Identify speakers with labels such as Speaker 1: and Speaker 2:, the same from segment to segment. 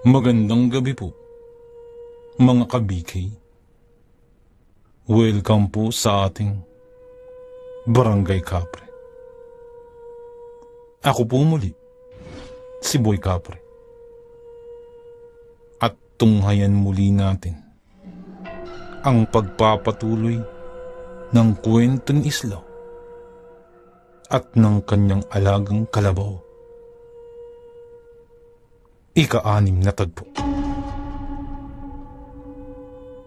Speaker 1: Magandang gabi po, mga ka-BK. Welcome po sa ating Barangay Kapre. Ako po muli, si Boy Kapre. At tunghayan muli natin ang pagpapatuloy ng kwento ni Islaw at ng kanyang alagang kalabaw. Ika-6 na tagpo.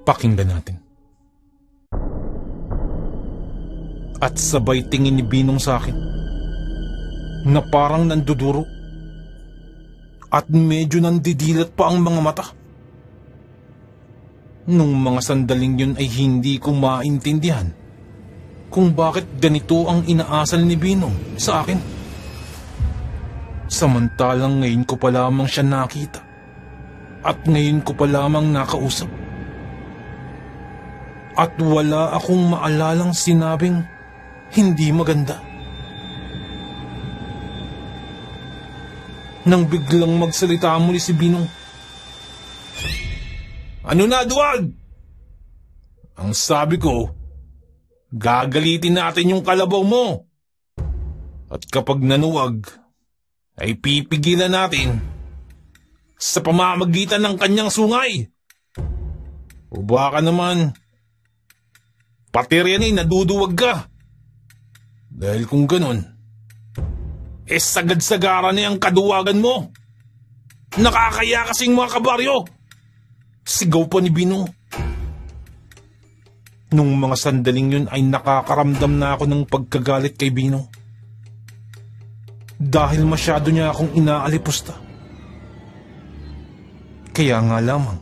Speaker 1: Pakinggan natin. At sabay tingin ni Binong sa akin na parang nanduduro at medyo nandidilat pa ang mga mata. Nung mga sandaling yun ay hindi ko maintindihan kung bakit ganito ang inaasal ni Binong sa akin. Samantalang ngayon ko pa lamang siya nakita at ngayon ko pa lamang nakausap. At wala akong maalalang sinabing hindi maganda. Nang biglang magsalita muli si Binong. Ano na, Duwag? Ang sabi ko, gagalitin natin yung kalabaw mo. At kapag nanuwag, ay pipigilan natin sa pamamagitan ng kanyang sungay. O baka naman, pati rin ay naduduwag ka. Dahil kung ganun, sagad-sagara na yung kaduwagan mo. Nakakaya kasing mga kabaryo. Sigaw pa ni Binong. Nung mga sandaling yun ay nakakaramdam na ako ng pagkagalit kay Binong. Dahil masyado niya akong inaalipusta. Kaya nga lamang,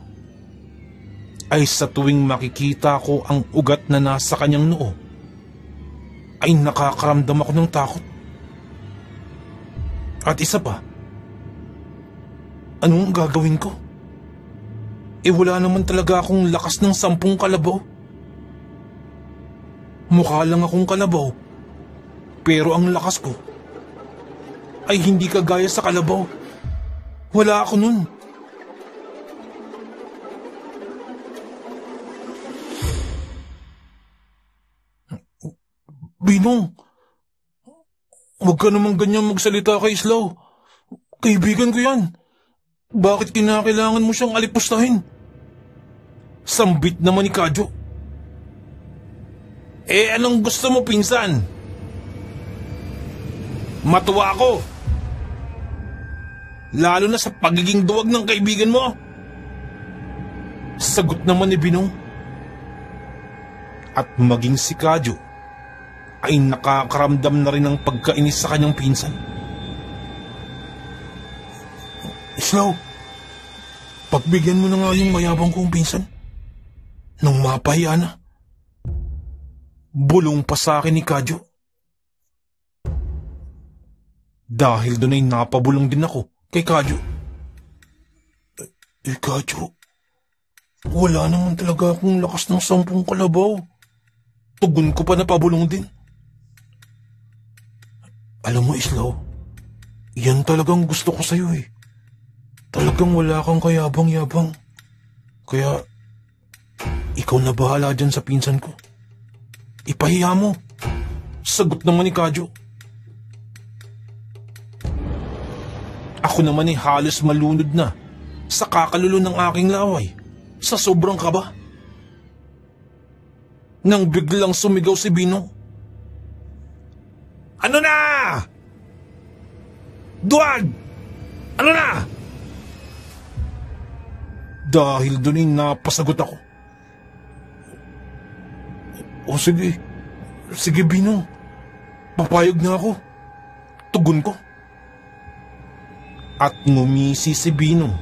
Speaker 1: ay sa tuwing makikita ko ang ugat na nasa kanyang noo, ay nakakaramdam ako ng takot. At isa pa, anong gagawin ko? Wala naman talaga akong lakas ng 10 kalabaw. Mukha lang akong kalabaw, pero ang lakas ko ay hindi kagaya sa kalabaw. Wala ako nun. Binong, huwag ka naman ganyan magsalita kay Islaw. Kaibigan ko yan. Bakit kinakailangan mo siyang alipustahin? Sambit naman ni Kadyo. Anong gusto mo, pinsan? Matuwa ako. Lalo na sa pagiging duwag ng kaibigan mo. Sagot naman ni Binong. At maging si Kadyo ay nakakaramdam na rin ng pagkainis sa kanyang pinsan. Islaw, pagbigyan mo na nga yung mayabang kong pinsan. Nung mapahiya na. Bulong pa sa akin ni Kadyo. Dahil doon ay napabulong din ako kay Kadyo. Kadyo, wala naman talaga akong lakas ng 10 kalabaw. Tugon ko pa na pabulong din. Alam mo, Islaw, yan talagang gusto ko sa'yo eh. Talagang wala kang kayabang-yabang. Kaya, ikaw na bahala dyan sa pinsan ko. Ipahiya mo. Sagot naman ni Kadyo. Ako naman ay halos malunod na sa kakalulo ng aking laway sa sobrang kaba. Nang biglang sumigaw si Binong. Ano na? Duwag! Ano na? Dahil doon ay napasagot ako. O sige. Sige, Binong. Papayag na ako. Tugon ko. At ngumisi si Binong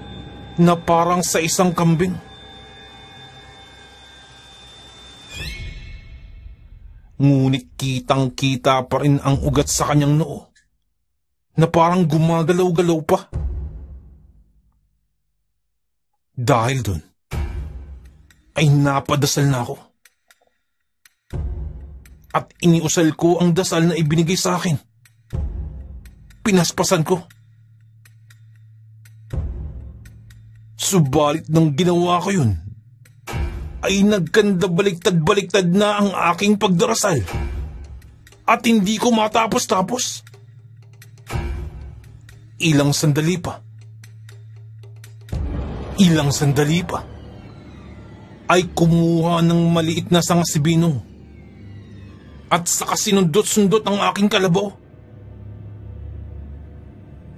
Speaker 1: na parang sa isang kambing. Ngunit kitang-kita pa rin ang ugat sa kanyang noo na parang gumagalaw-galaw pa. Dahil dun, ay napadasal na ako. At iniusal ko ang dasal na ibinigay sa akin. Pinaspasan ko. Subalit nang ginawa ko yun, ay nagkanda baliktad-baliktad na ang aking pagdarasal at hindi ko matapos-tapos. Ilang sandali pa ay kumuha ng maliit na sanga si Binong at saka sinundot-sundot ang aking kalabaw.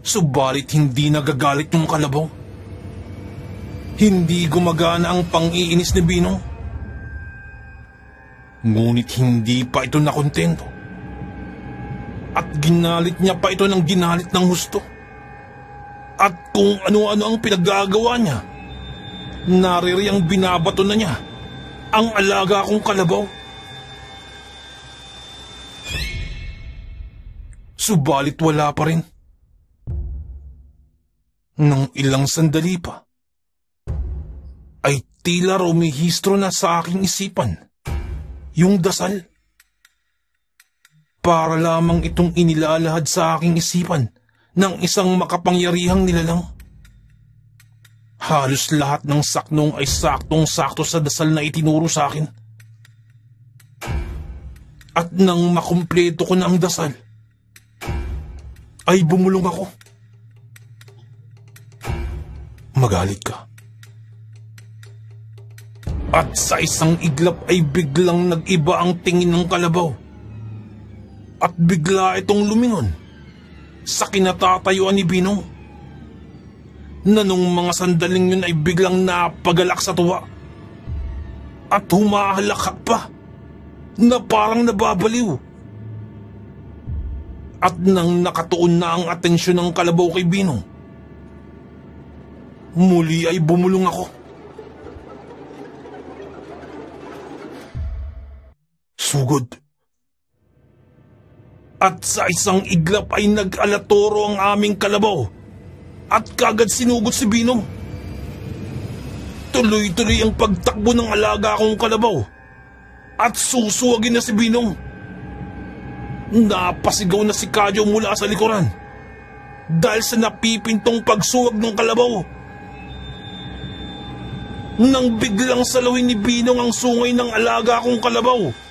Speaker 1: Subalit hindi nagagalit yung kalabaw. Hindi gumagana ang pang-iinis ni Binong. Ngunit hindi pa ito nakontento. At ginalit niya pa ito ng ginalit ng husto. At kung ano-ano ang pinaggagawa niya, naririyang binabato na niya ang alaga kong kalabaw. Subalit wala pa rin. Nang ilang sandali pa, ay tila rumihistro na sa aking isipan yung dasal. Para lamang itong inilalahad sa aking isipan ng isang makapangyarihang nilalang. Halos lahat ng saknong ay saktong-sakto sa dasal na itinuro sa akin. At nang makumpleto ko na ang dasal, ay bumulong ako. Magalit ka. At sa isang iglap ay biglang nag-iba ang tingin ng kalabaw. At bigla itong lumingon sa kinatatayuan ni Binong, na nung mga sandaling yun ay biglang napagalak sa tuwa at humahalakak pa na parang nababaliw. At nang nakatuon na ang atensyon ng kalabaw kay Binong, muli ay bumulong ako. Sugod. At sa isang iglap ay nag-alatoro ang aming kalabaw at kagad sinugod si Binong. Tuloy-tuloy ang pagtakbo ng alaga kong kalabaw at susuwagin na si Binong. Napasigaw na si Kadyo mula sa likuran dahil sa napipintong pagsuwag ng kalabaw. Nang biglang salawin ni Binong ang sungay ng alaga kong kalabaw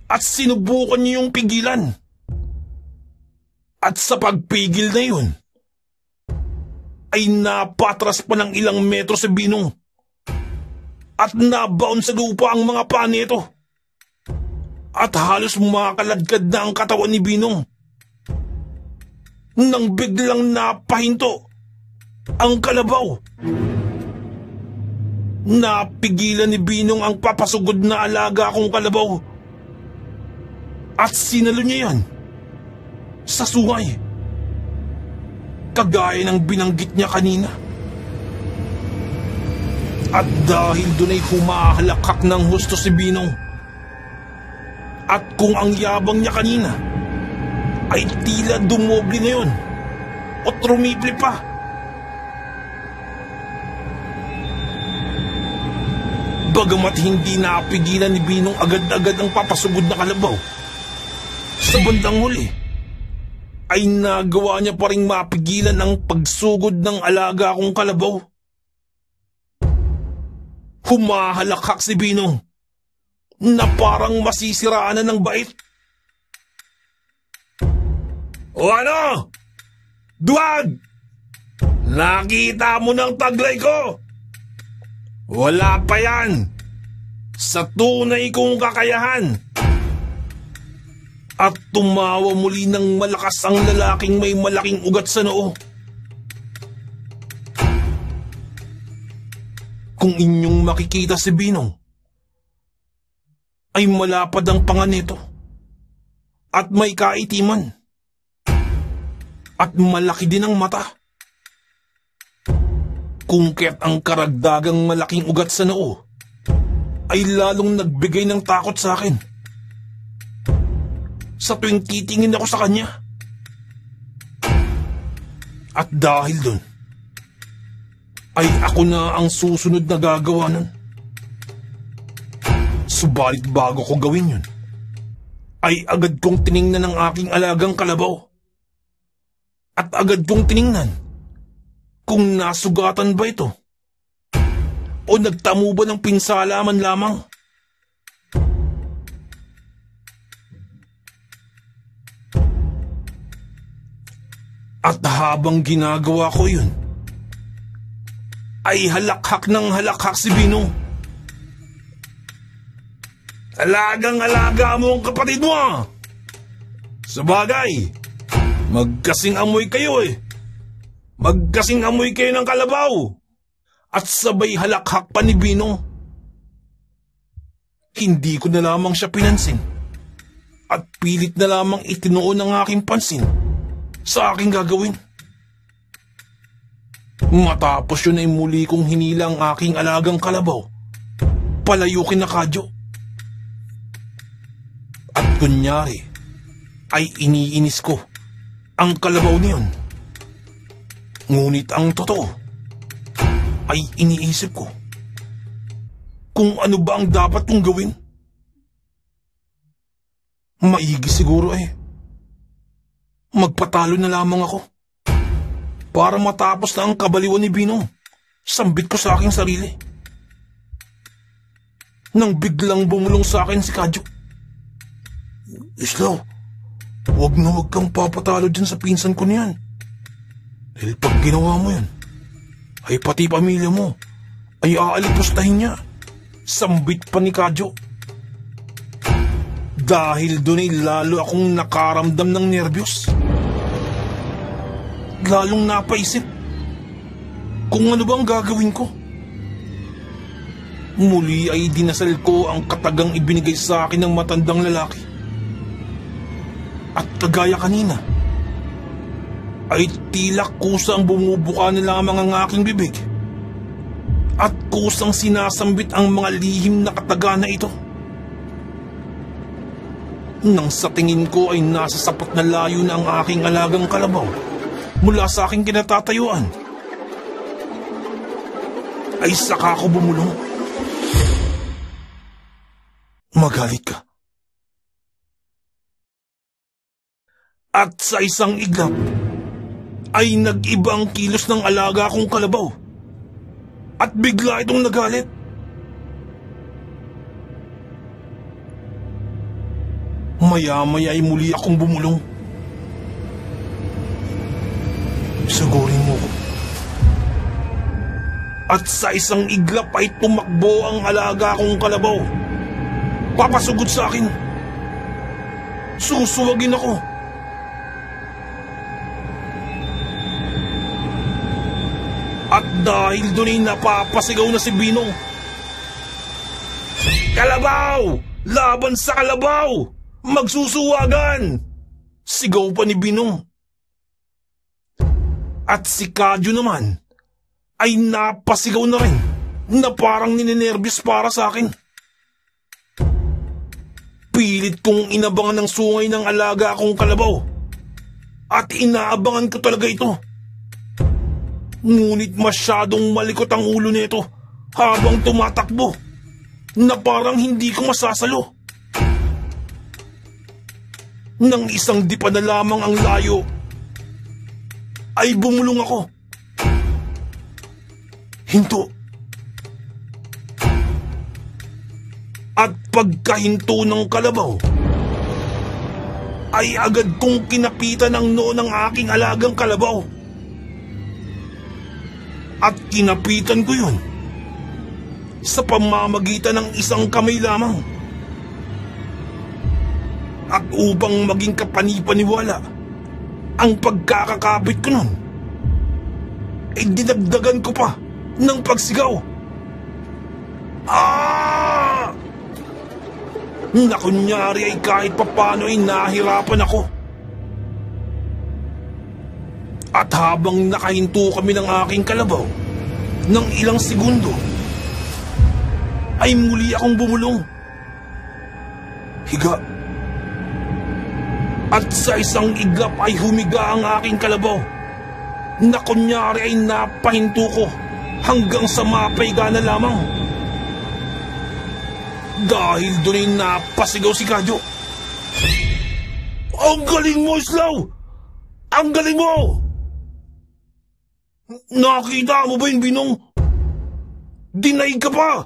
Speaker 1: at sinubukan niya yung pigilan. At sa pagpigil na yun, ay napatras pa ng ilang metro si Binong at nabaon sa lupa ang mga paa nito. At halos makaladkad na ang katawan ni Binong nang biglang napahinto ang kalabaw. Napigilan ni Binong ang papasugod na alaga kong kalabaw at sinalo niya yan sa sungay, kagaya ng binanggit niya kanina. At dahil doon ay humahalakak ng husto si Binong, at kung ang yabang niya kanina ay tila dumoble ngayon o trumiple pa, bagamat hindi napigilan ni Binong agad-agad ang papasugod na kalabaw, sa bandang huli ay nagawa niya pa ring mapigilan ang pagsugod ng alaga kong kalabaw. Humahalakak si Binong na parang masisiraan na ng bait. O ano? Duwag! Nakita mo ng taglay ko? Wala pa yan sa tunay kong kakayahan. At tumawa muli ng malakas ang lalaking may malaking ugat sa noo. Kung inyong makikita si Binong, ay malapad ang panga nito at may kaitiman at malaki din ang mata. Kung kaya't ang karagdagang malaking ugat sa noo ay lalong nagbigay ng takot sa akin sa tuwing titingin ako sa kanya. At dahil dun, ay ako na ang susunod na gagawa nun. Subalit bago ko gawin yun, ay agad kong tiningnan ang aking alagang kalabaw. At agad kong tiningnan kung nasugatan ba ito o nagtamo ba ng pinsala man lamang. At habang ginagawa ko yun, ay halakhak ng halakhak si Binong. Alagang-alaga mo ang kapatid mo ah! Sabagay, magkasing amoy kayo eh. Magkasing amoy kayo ng kalabaw. At sabay halakhak pa ni Binong. Hindi ko na lamang siya pinansin. At pilit na lamang itinuon ang aking pansin sa aking gagawin. Matapos yun ay muli kong hinila ang aking alagang kalabaw palayo kina Kadyo. At kunyari ay iniinis ko ang kalabaw niyon. Ngunit ang totoo ay iniisip ko kung ano ba ang dapat kong gawin. Maigi siguro magpatalo na lamang ako para matapos na ang kabaliwan ni Binong. Sambit ko sa aking sarili. Nang biglang bumulong sa akin si Kadyo. Islaw, wag kang papatalo dyan sa pinsan ko niyan. Dahil pag ginawa mo yan, ay pati pamilya mo ay aalipustahin niya. Sambit pa ni Kadyo. Dahil doon ay lalo akong nakaramdam ng nerbiyos. Lalong napaisip kung ano bang gagawin ko. Muli ay dinasal ko ang katagang ibinigay sa akin ng matandang lalaki. At kagaya kanina, ay tila kusang bumubuka na lamang ang aking bibig at kusang sinasambit ang mga lihim na kataga na ito. Nang sa tingin ko ay nasa sapat na layo na ang aking alagang kalabaw mula sa aking kinatatayuan, ay saka ko bumulong. Magalit ka. At sa isang iglap, ay nag-iba ang kilos ng alaga kong kalabaw. At bigla itong nagalit. Maya-maya ay muli akong bumulong. Sugurin mo ko. At sa isang iglap ay tumakbo ang alaga kong kalabaw. Papasugod sa akin. Susuwagin ako. At dahil doon ay napapasigaw na si Binong. Kalabaw! Laban sa kalabaw! Magsusuwagan! Sigaw pa ni Binong. At si Kadyo naman ay napasigaw na rin na parang ninenervyos para sa akin. Pilit kong inabangan ng sungay ng alaga akong kalabaw at inaabangan ko talaga ito. Ngunit masyadong malikot ang ulo nito habang tumatakbo na parang hindi ko masasalo. Nang isang dipa na lamang ang layo, ay bumulong ako. Hinto. At pagkahinto ng kalabaw, ay agad kong kinapitan ang noo ng aking alagang kalabaw. At kinapitan ko yun sa pamamagitan ng isang kamay lamang. At upang maging kapanipaniwala ang pagkakakapit ko nun, ay dinagdagan ko pa ng pagsigaw. Ah! Na kunyari ay kahit papano ay nahirapan ako. At habang nakahinto kami ng aking kalabaw ng ilang segundo, ay muli akong bumulong. Higa. At sa isang iglap ay humiga ang aking kalabaw na kunyari ay napahinto ko hanggang sa mapaiga na lamang. Dahil doon ay napasigaw si Kadyo. Ang galing mo, Islaw! Ang galing mo! Nakita mo ba yun, Binong? Dinaig ka pa!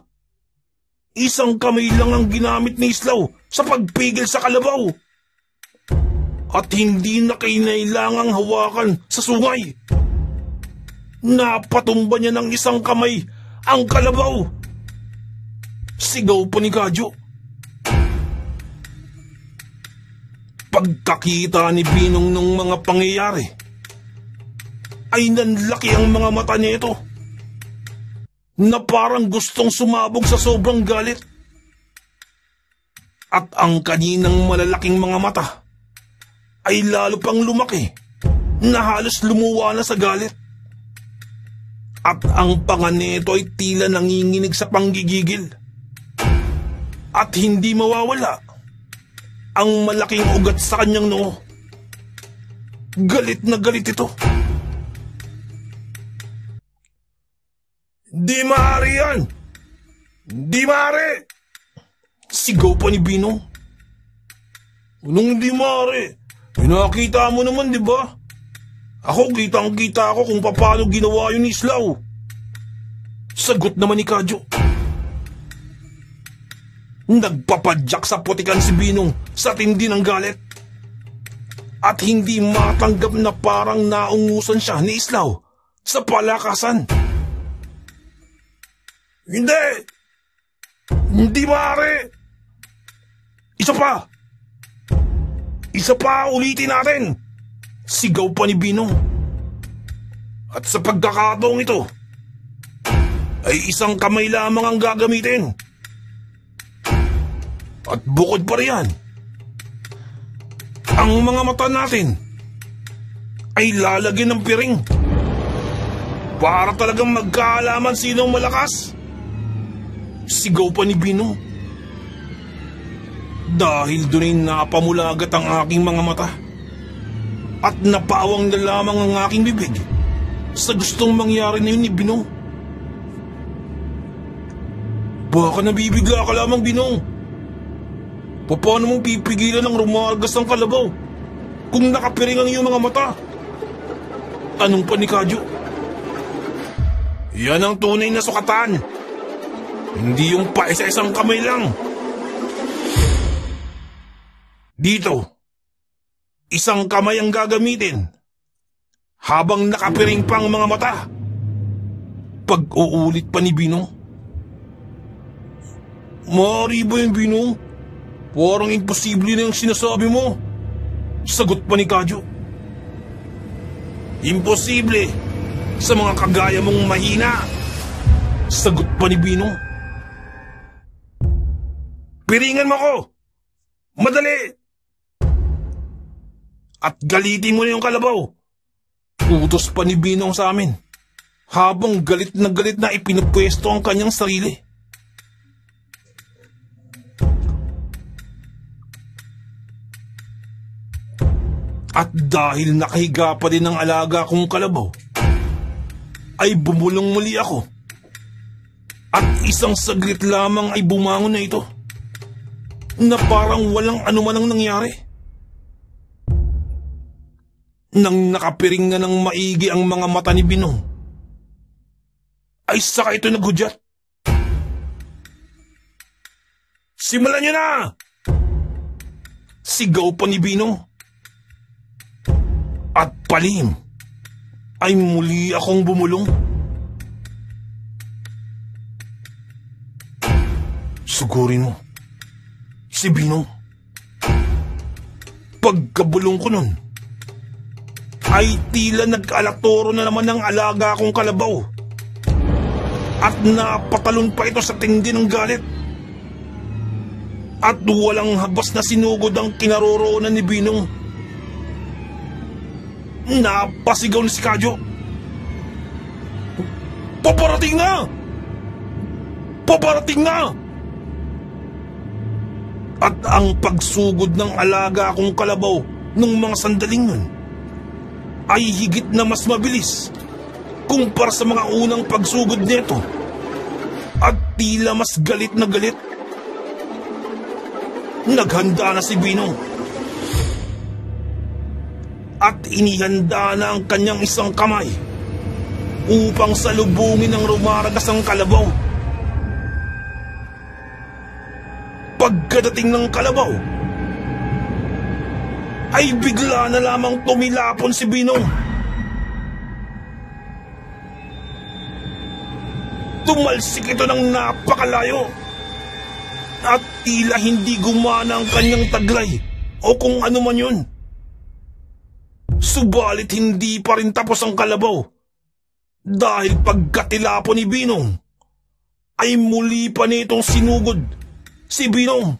Speaker 1: Isang kamay lang ang ginamit ni Islaw sa pagpigil sa kalabaw. At hindi na kinailangang hawakan sa sungay. Napatumba niya ng isang kamay ang kalabaw. Sigaw pa ni Kadyo. Pagkakita ni Binong ng mga pangyayari, ay nanlaki ang mga mata nito na parang gustong sumabog sa sobrang galit. At ang kaninang malalaking mga mata ay lalo pang lumaki na halos lumuwa na sa galit. At ang panga nito ay tila nanginginig sa panggigigil. At hindi mawawala ang malaking ugat sa kanyang noo. Galit na galit ito. Di maaari yan! Di maaari! Sigaw pa ni Binong. Anong di maaari? Pinakita mo naman, di ba? Ako, kitang-kita ako kung paano ginawa yun ni Islaw. Sagot naman ni Kadyo. Nagpapadyak sa putikan si Binong sa tindi ng galit. At hindi matanggap na parang naungusan siya ni Islaw sa palakasan. Hindi! Hindi maaari! Isa pa! Isa pa, ulitin natin! Sigaw pa ni Binong. At sa pagkakataong ito, ay isang kamay lamang ang gagamitin. At bukod pa riyan, ang mga mata natin ay lalagyan ng piring para talagang magkaalaman sino ang malakas. Sigaw pa ni Binong. Dahil doon ay napamulagat ang aking mga mata at napawang na lamang ang aking bibig sa gustong mangyari na yun ni Binong. Baka nabibigla ka lamang, Binong. Paano mong pipigilan ng rumagas ng kalabaw kung nakapiring ang iyong mga mata? Tanong pa ni Kadyo. Yan ang tunay na sukatan. Hindi yung paisa-isang kamay lang. Dito, isang kamay ang gagamitin habang nakapiring pa ang mga mata. Pag-uulit pa ni Binong. Maaari ba yung Binong? Parang imposible na yung sinasabi mo. Sagot pa ni Kadyo. Imposible sa mga kagaya mong mahina. Sagot pa ni Binong. Piringan mo ko! Madali! At galitin mo na yung kalabaw. Utos pa ni Binong sa amin habang galit na ipinupwesto ang kanyang sarili. At dahil nakahiga pa din ang alaga kong kalabaw, ay bumulong muli ako. At isang saglit lamang ay bumangon na ito, na parang walang anuman ang nangyari. Nang nakapiring na ng maigi ang mga mata ni Binong, ay saka ito naghudyat. Simulan niyo na! Sigaw pa ni Binong. At palihim ay muli akong bumulong. Sugurin mo si Binong. Pagkabulong ko nun, ay tila nag-alaktoro na naman ng alaga kong kalabaw. At napatalon pa ito sa tindi ng galit. At walang habas na sinugod ang kinaroroonan ni Binong. Napasigaw na si Kadyo. Paparating na! Paparating na! At ang pagsugod ng alaga kong kalabaw nung mga sandaling nun ay higit na mas mabilis kumpara sa mga unang pagsugod nito. At tila mas galit na galit. Naghanda na si Binong. At inihanda na ang kanyang isang kamay upang salubungin ng rumaragas ang kalabaw. Pagkadating ng kalabaw, ay bigla na lamang tumilapon si Binong. Tumalsik ito ng napakalayo at tila hindi gumana ang kanyang taglay o kung ano man yun. Subalit hindi pa rin tapos ang kalabaw dahil pagkatilapon ni Binong ay muli pa nitong sinugod si Binong.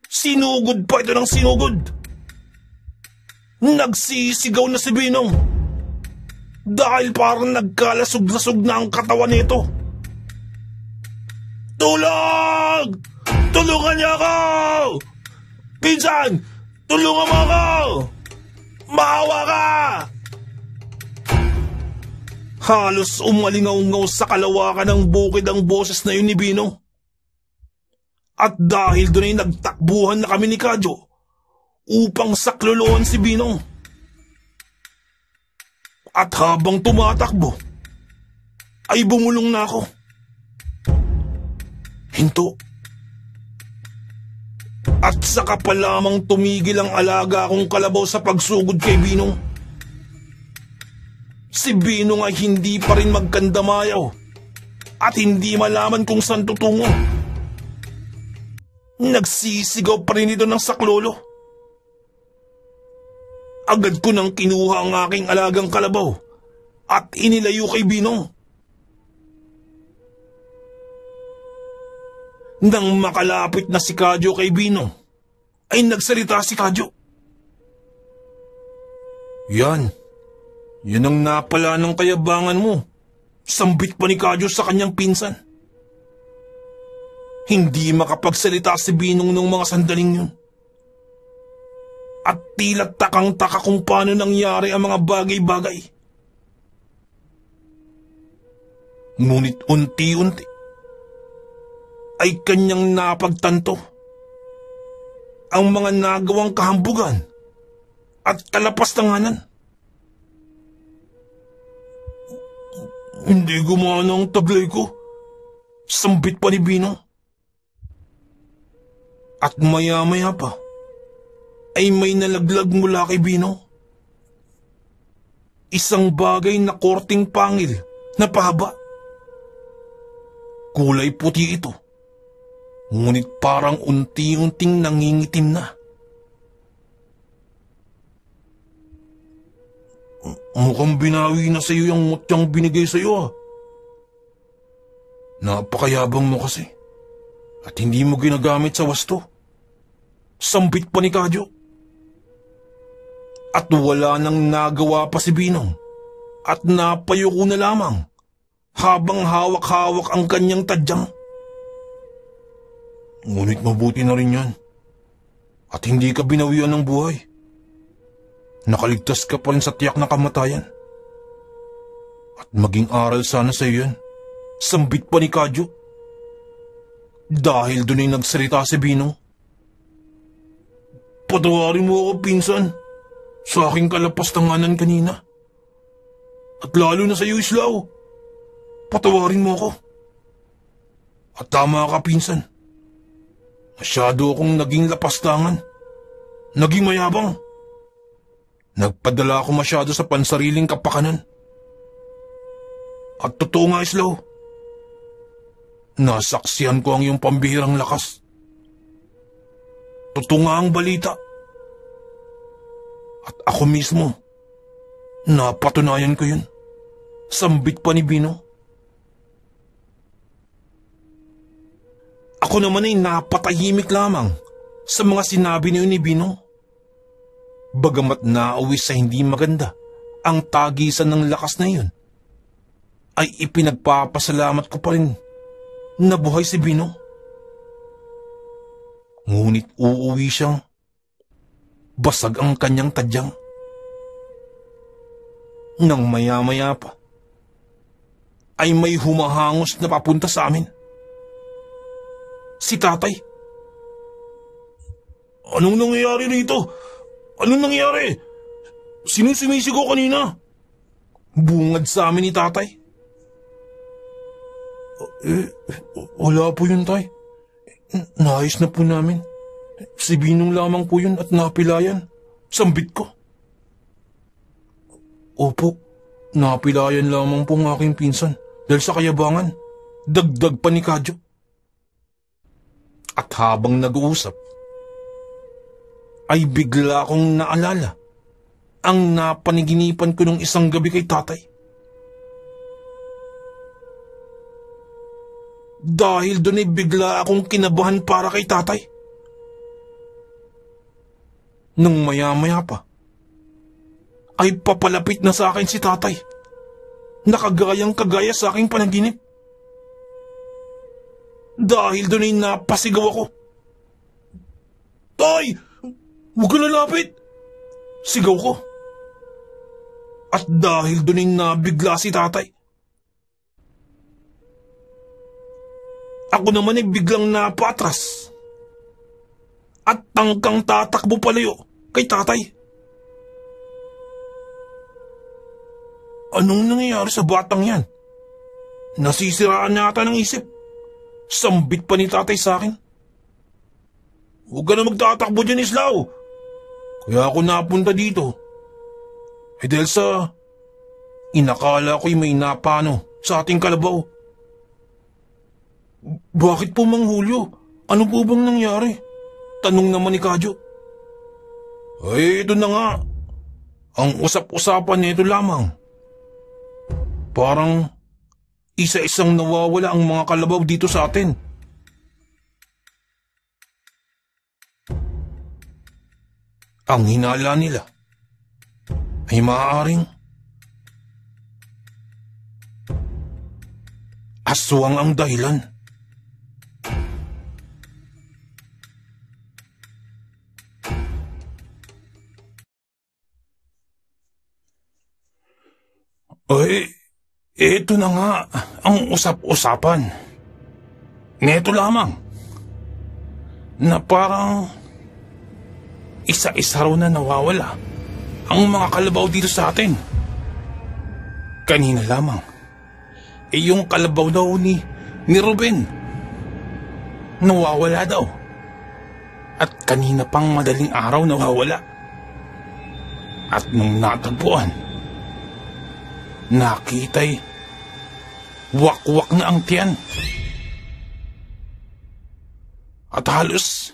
Speaker 1: Sinugod pa ito ng sinugod. Nagsisigaw na si Binong dahil parang nagkalasog-lasog na ang katawan nito. Tulong! Tulungan niyo ako! Pinsan! Tulungan mo ako! Maawa ka! Halos umalingaw-ngaw sa kalawakan ng bukid ang boses na yun ni Binong. At dahil doon ay nagtakbuhan na kami ni Kadyo upang sakloloan si Binong. At habang tumatakbo, ay bumulong na ako. Hinto. At saka pa lamang tumigil ang alaga kong kalabaw sa pagsugod kay Binong. Si Binong ay hindi pa rin magkandamayaw at hindi malaman kung saan tutungo. Nagsisigaw pa rin ito ng saklolo. Agad ko nang kinuha ang aking alagang kalabaw at inilayo kay Binong. Nang makalapit na si Kadyo kay Binong, ay nagsalita si Kadyo. Yan ang napala ng kayabangan mo. Sambit pa ni Kadyo sa kanyang pinsan. Hindi makapagsalita si Binong nung mga sandaling yun. At tila takang-taka kung paano nangyari ang mga bagay-bagay. Ngunit unti-unti ay kanyang napagtanto ang mga nagawang kahambugan at kalapastanganan. Hindi gumana ang taglay ko. Sambit pa ni Binong. At maya-maya pa ay may nalaglag mula kay Binong. Isang bagay na korting pangil na pahaba. Kulay puti ito, ngunit parang unti-unting nangingitim na. Mukhang binawi na sa iyo yung mutyang binigay sa iyo. Napakayabang mo kasi at hindi mo ginagamit sa wasto. Sambit pa ni Kadyo. At wala nang nagawa pa si Binong at napayuko na lamang habang hawak-hawak ang kanyang tadyang. Ngunit mabuti na rin yan at hindi ka binawian ng buhay. Nakaligtas ka pa rin sa tiyak na kamatayan. At maging aral sana sa iyo yan. Sambit pa ni Kadyo. Dahil doon ay nagsalita si Binong. Patawarin mo ako, pinsan, sa aking kalapastanganan kanina. At lalo na sa iyo, Islaw. Patawarin mo ako. At tama ka, pinsan. Masyado akong naging lapastangan. Naging mayabang. Nagpadala ako masyado sa pansariling kapakanan. At totoo nga, Islaw. Nasaksihan ko ang iyong pambihirang lakas. Totoo nga ang balita. At ako mismo, napatunayan ko yun. Sambit pa ni Binong. Ako naman ay napatahimik lamang sa mga sinabi ni Binong. Bagamat nauwi sa hindi maganda ang tagisan ng lakas na iyon, ay ipinagpapasalamat ko pa rin na buhay si Binong. Ngunit uuwi siyang basag ang kanyang tadyang. Nang maya-maya pa, ay may humahangos na papunta sa amin. Si tatay. Anong nangyayari rito? Anong nangyayari? Sino sumisigaw kanina? Bungad sa amin ni tatay. Wala po yun, tay. Naayos na po namin. Si Binong lamang po yun at napilayan. Sambit ko. Opo, napilayan lamang po ng aking pinsan dahil sa kayabangan. Dagdag pa ni Kadyo. At habang nag-uusap, ay bigla akong naalala ang napaniginipan ko nung isang gabi kay tatay. Dahil doon ay bigla akong kinabahan para kay tatay. Nung maya-maya pa, ay papalapit na sa akin si tatay. Nakagayang-kagaya sa aking panaginip. Dahil doon ay napasigaw ako. Tay! Huwag ka lalapit! Sigaw ko. At dahil doon ay nabigla si tatay. Ako naman ay biglang napatras. At tangkang tatakbo palayo kay tatay. Anong nangyayari sa batang yan? Nasisiraan na ata ng isip. Sambit pa ni tatay sa akin. Huwag ka na magtatakbo dyan, Islaw. Kaya ako napunta dito. Dahil sa inakala ko'y may napano sa ating kalabaw. Bakit po, Mang Julio? Ano po bang nangyari? Tanong naman ni Kadyo. Ay, ito na nga. Ang usap-usapan nito lamang. Parang isa-isang nawawala ang mga kalabaw dito sa atin. Ang hinala nila ay maaaring aswang ang dahilan. Ay, eto na nga ang usap-usapan. Neto lamang na parang isa-isa raw na nawawala ang mga kalabaw dito sa atin. Kanina lamang, yung kalabaw daw ni Ruben nawawala daw. At kanina pang madaling araw nawawala. At nung natagpuan, nakita'y wak-wak na ang tiyan. At halos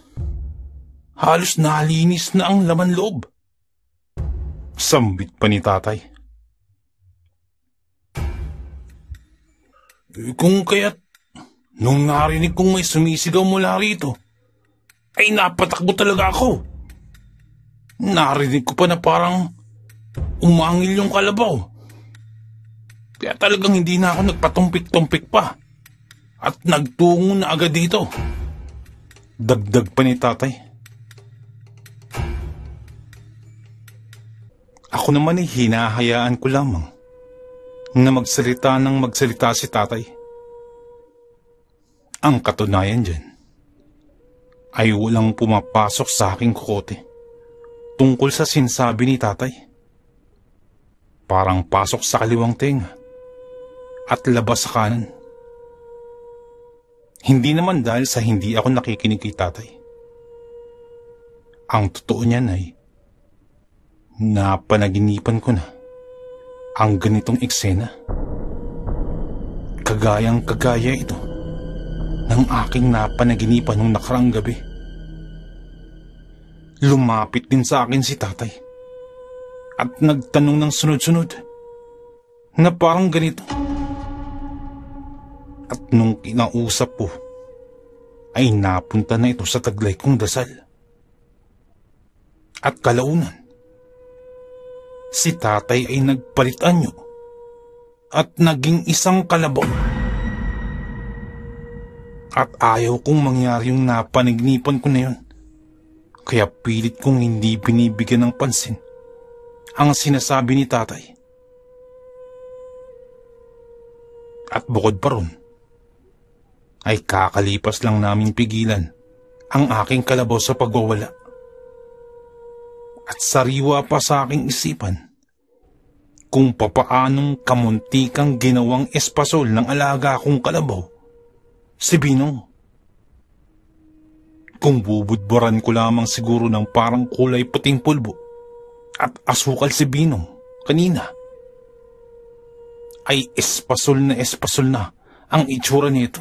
Speaker 1: nalinis na ang laman loob. Sambit pa ni tatay. Kung kaya't nung narinig kong may sumisigaw mula rito, ay napatakbo talaga ako. Narinig ko pa na parang umangil yung kalabaw. Kaya talagang hindi na ako nagpatumpik-tumpik pa at nagtungo na agad dito. Dagdag pa ni tatay. Ako naman ay hinahayaan ko lamang na magsalita ng magsalita si tatay. Ang katunayan dyan ay walang pumapasok sa aking kokote tungkol sa sinasabi ni tatay. Parang pasok sa kaliwang tenga at labas sa kanan. Hindi naman dahil sa hindi ako nakikinig kay tatay. Ang totoo niyan ay napanaginipan ko na ang ganitong eksena. Kagayang-kagaya ito ng aking napanaginipan nung nakaraang gabi. Lumapit din sa akin si tatay at nagtanong ng sunod-sunod na parang ganito. At nung kinausap ko, ay napunta na ito sa taglay kong dasal. At kalaunan, si tatay ay nagpalit anyo at naging isang kalabaw. At ayaw kong mangyari yung napanagnipan ko na yun. Kaya pilit kong hindi binibigyan ng pansin ang sinasabi ni tatay. At bukod pa ron, ay kakalipas lang naming pigilan ang aking kalabaw sa pagwawala. At sariwa pa sa aking isipan kung papaanong kamuntikang ginawang espasol ng alaga kong kalabaw, si Binong. Kung bubudburan ko lamang siguro ng parang kulay puting pulbo at asukal si Binong kanina, ay espasol na ang itsura nito.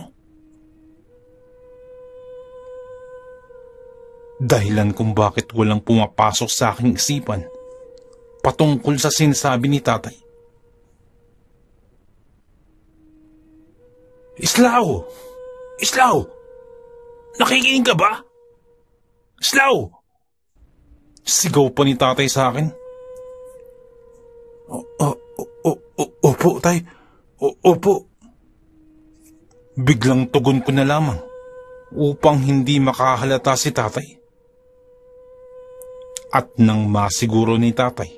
Speaker 1: Dahilan kung bakit walang pumapasok sa aking isipan patungkol sa sinasabi ni tatay. Islaw! Islaw! Nakikinig ka ba? Islaw! Sigaw pa ni tatay sa akin. Opo, tay. Opo. Biglang tugon ko na lamang upang hindi makahalata si tatay. At nang masiguro ni tatay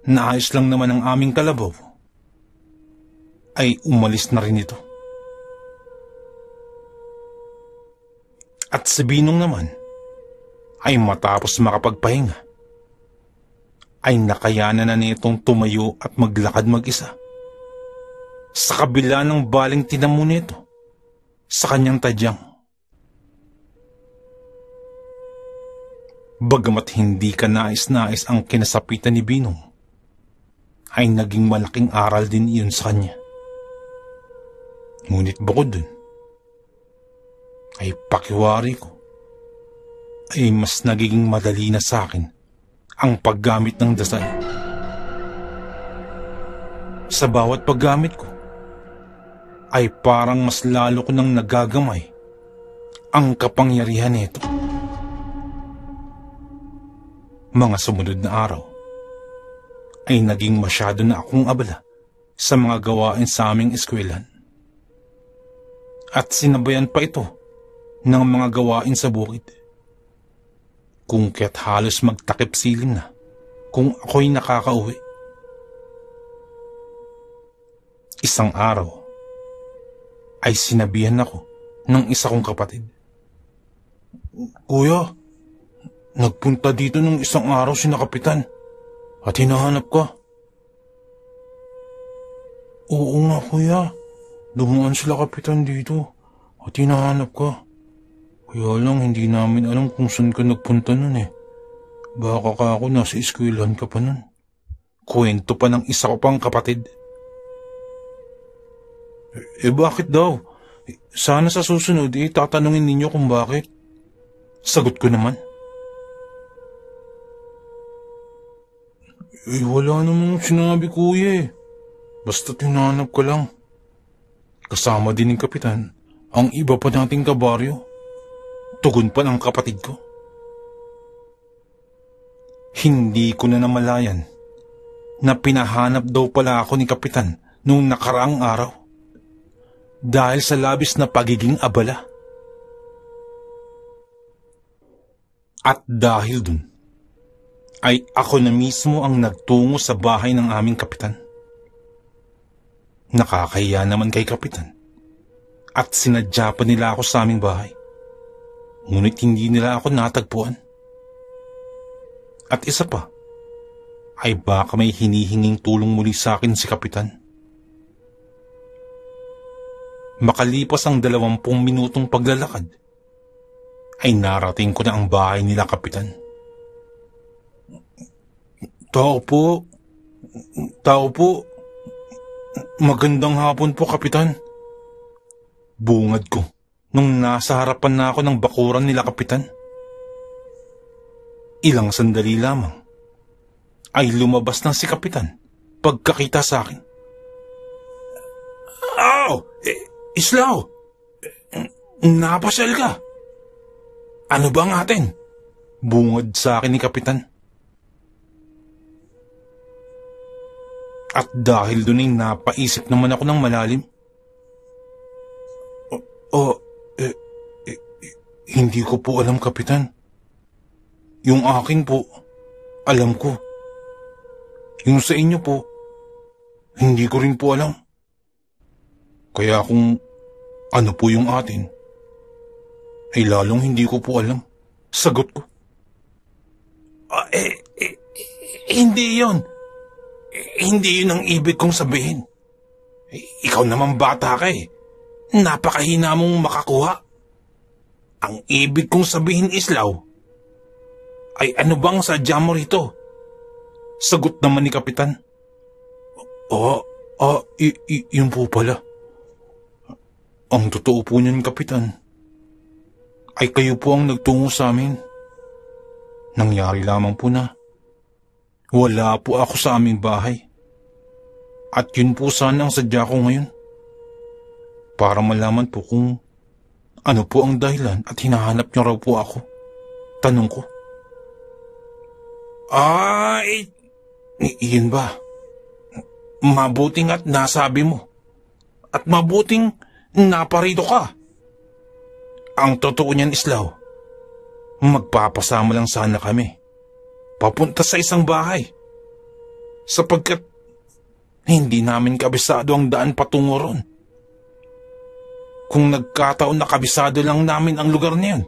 Speaker 1: na ayos lang naman ang aming kalabaw, ay umalis na rin ito. At si Binong naman ay matapos makapagpahinga, ay nakayanan na nitong tumayo at maglakad mag-isa sa kabila ng baling tinamo nito sa kanyang tadyang. Bagamat hindi ka nais-nais ang kinasapitan ni Binong, ay naging malaking aral din iyon sa kanya. Ngunit bukod dun, ay pakiwari ko, ay mas nagiging madali na sa akin ang paggamit ng dasal. Sa bawat paggamit ko, ay parang mas lalo ko nang nagagamay ang kapangyarihan nito. Mga sumunod na araw, ay naging masyado na akong abala sa mga gawain sa aming eskwelahan. At sinabayan pa ito ng mga gawain sa bukid. Kung kaya't halos magtakip silim na kung ako'y nakakauwi. Isang araw, ay sinabihan ako ng isa kong kapatid. Kuya, nagpunta dito nung isang araw si Kapitan at hinahanap ka. Oo nga kuya, dumaan sila Kapitan dito at hinahanap ka. Kaya lang hindi namin alam kung saan ka nagpunta nun eh. Baka ka ako nasa eskwelahan ka pa nun. Kwento pa ng isa ko pang kapatid. Bakit daw? Sana sa susunod tatanungin ninyo kung bakit. Sagot ko naman. Wala namang sinabi kuya eh. Basta tinanap ko lang. Kasama din ng Kapitan ang iba pa nating kabaryo. Tugon pa ng kapatid ko. Hindi ko na namalayan na pinahanap daw pala ako ni Kapitan nung nakaraang araw. Dahil sa labis na pagiging abala. At dahil dun, ay ako na mismo ang nagtungo sa bahay ng aming Kapitan. Nakakahiya naman kay Kapitan at sinadya pa nila ako sa aming bahay. Ngunit hindi nila ako natagpuan. At isa pa, ay baka may hinihinging tulong muli sa akin si Kapitan. Makalipas ang 20 minutong paglalakad, ay narating ko na ang bahay nila Kapitan. Tao po. Magandang hapon po, Kapitan. Bungad ko nung nasa harapan na ako ng bakuran nila Kapitan. Ilang sandali lamang ay lumabas na si Kapitan pagkakita sa akin. Islaw! Napasyal ka? Ano ba ang atin? Bungad sa akin ni Kapitan. At dahil dun ay napaisip naman ako ng malalim. Hindi ko po alam, Kapitan. Yung akin po, alam ko. Yung sa inyo po, hindi ko rin po alam. Kaya kung ano po yung atin, ay lalong hindi ko po alam. Sagot ko. Hindi yon. Hindi yun ang ibig kong sabihin. Ikaw naman bata ka eh. Napakahina mong makakuha. Ang ibig kong sabihin, Islaw, ay ano bang sadya mo rito? Sagot naman ni Kapitan. Yun po pala. Ang totoo po niyan, Kapitan, ay kayo po ang nagtungo sa amin. Nangyari lamang po na wala po ako sa aming bahay. At yun po sana ang sadya ko ngayon. Para malaman po kung ano po ang dahilan at hinahanap niyo raw po ako. Tanong ko. Iyon ba? Mabuting at nasabi mo. At mabuting naparito ka. Ang totoo niyan, Islaw, magpapasama lang sana kami papunta sa isang bahay. Sapagkat hindi namin kabisado ang daan patungo ron. Kung nagkataon na kabisado lang namin ang lugar na yun,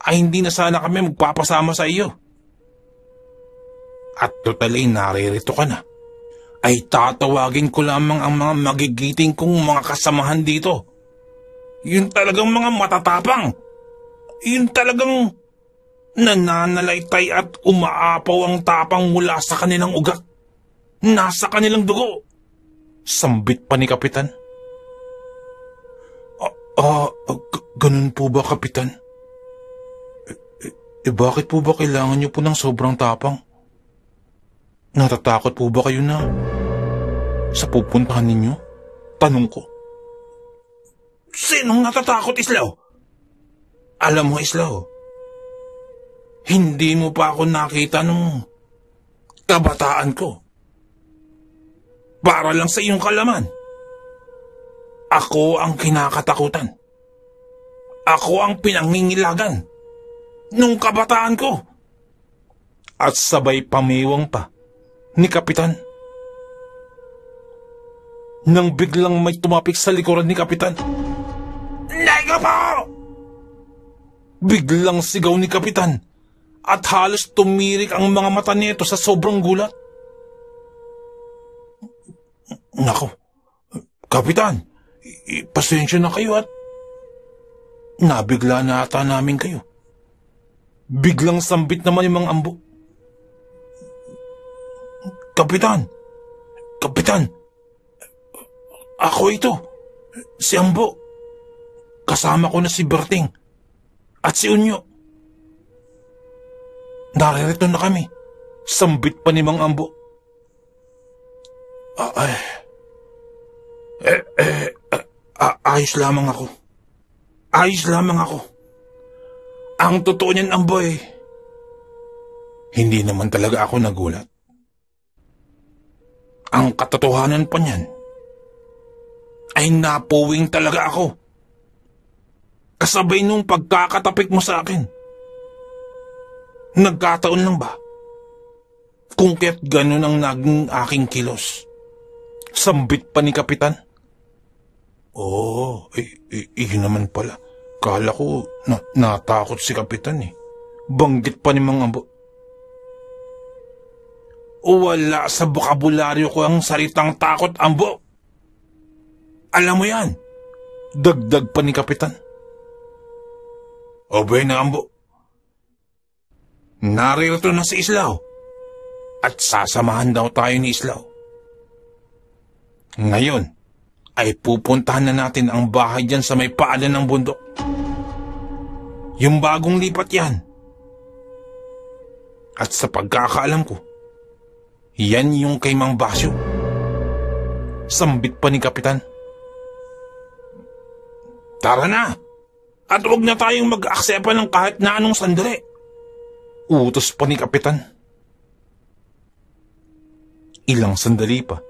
Speaker 1: ay hindi na sana kami magpapasama sa iyo. At totally naririto ka na, ay tatawagin ko lamang ang mga magigiting kong mga kasamahan dito. Yun talagang mga matatapang. Yun talagang nananalaytay at umaapaw ang tapang mula sa kanilang ugat. Nasa kanilang dugo. Sambit pa ni Kapitan. Ganun po ba, Kapitan? Bakit po ba kailangan niyo po ng sobrang tapang? Natatakot po ba kayo na sa pupuntahan ninyo? Tanong ko. Sinong natatakot, Islaw? Alam mo, Islaw, hindi mo pa ako nakita nung kabataan ko. Para lang sa iyong kalaman, ako ang kinakatakutan. Ako ang pinangingilagan nung kabataan ko. At sabay pamiwang pa ni Kapitan. Nang biglang may tumapik sa likuran ni Kapitan. Naiga po! Biglang sigaw ni Kapitan at halos tumirik ang mga mata nito sa sobrang gulat. Nako, Kapitan, pasensya na kayo at nabigla na ata namin kayo. Biglang sambit naman yung mga ambo. Kapitan, ako ito, si Ambo. Kasama ko na si Berting at si Unyo. Naririto na kami. Sambit pa ni Mang Ambo. Ayos lamang ako. Ang totoo niyan, Ambo, hindi naman talaga ako nagulat. Ang katotohanan pa niyan ay napuwing talaga ako. Kasabay nung pagkakatapik mo sa akin. Nagkataon lang ba? Kung kaya't ganun ang naging aking kilos. Sambit pa ni Kapitan. Yun naman pala. Kala ko natakot si Kapitan eh. Banggit pa ni Mang Ambo. Wala sa bokabularyo ko ang salitang takot, Ambo. Alam mo yan. Dagdag pa ni Kapitan. Obey na, Ambo. Naririto na si Islaw. At sasamahan daw tayo ni Islaw. Ngayon ay pupuntahan na natin ang bahay dyan sa may paanan ng bundok. Yung bagong lipat yan. At sa pagkakaalam ko, yan yung kay Mang Basyo. Sambit pa ni Kapitan. Tara na! At huwag na tayong mag-aksepta ng kahit na anong sandali. Utos pa ni Kapitan. Ilang sandali pa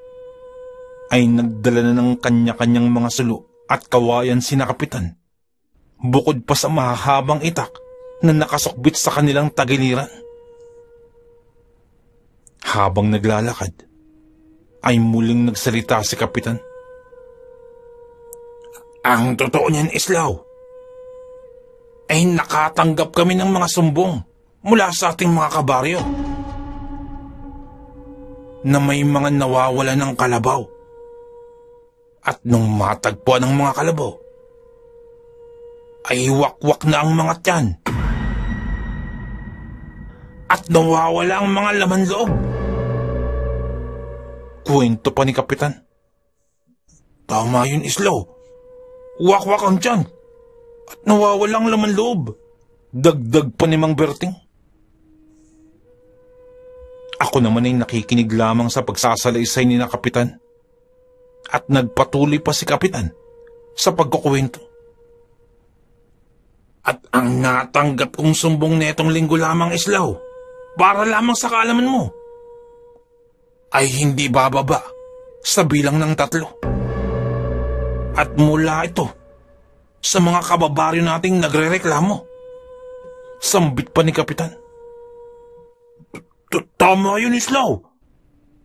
Speaker 1: ay nagdala na ng kanya-kanyang mga sulo at kawayan sina Kapitan, bukod pa sa mahahabang itak na nakasukbit sa kanilang tagiliran. Habang naglalakad, ay muling nagsalita si Kapitan. Ang totoo niyan, Islaw, ay nakatanggap kami ng mga sumbong mula sa ating mga kabaryo. na may mga nawawala ng kalabaw. At nung matagpuan ng mga kalabaw, ay wakwak na ang mga tiyan. At nawawala ang mga laman loob. Kwento pa ni Kapitan. Tama yun, Islaw. Wakwak ang tiyan. At nawawala ang laman loob. Dagdag pa ni Mang Berting. Ako naman ay nakikinig lamang sa pagsasalaysay ni na Kapitan. At nagpatuloy pa si Kapitan sa pagkukwento. At ang natanggap kong sumbong netong linggo lamang, Islaw, para lamang sa kaalaman mo, ay hindi bababa sa bilang ng 3. At mula ito sa mga kababaryo nating nagrereklamo. Sambit pa ni Kapitan. Tama yun, Islaw.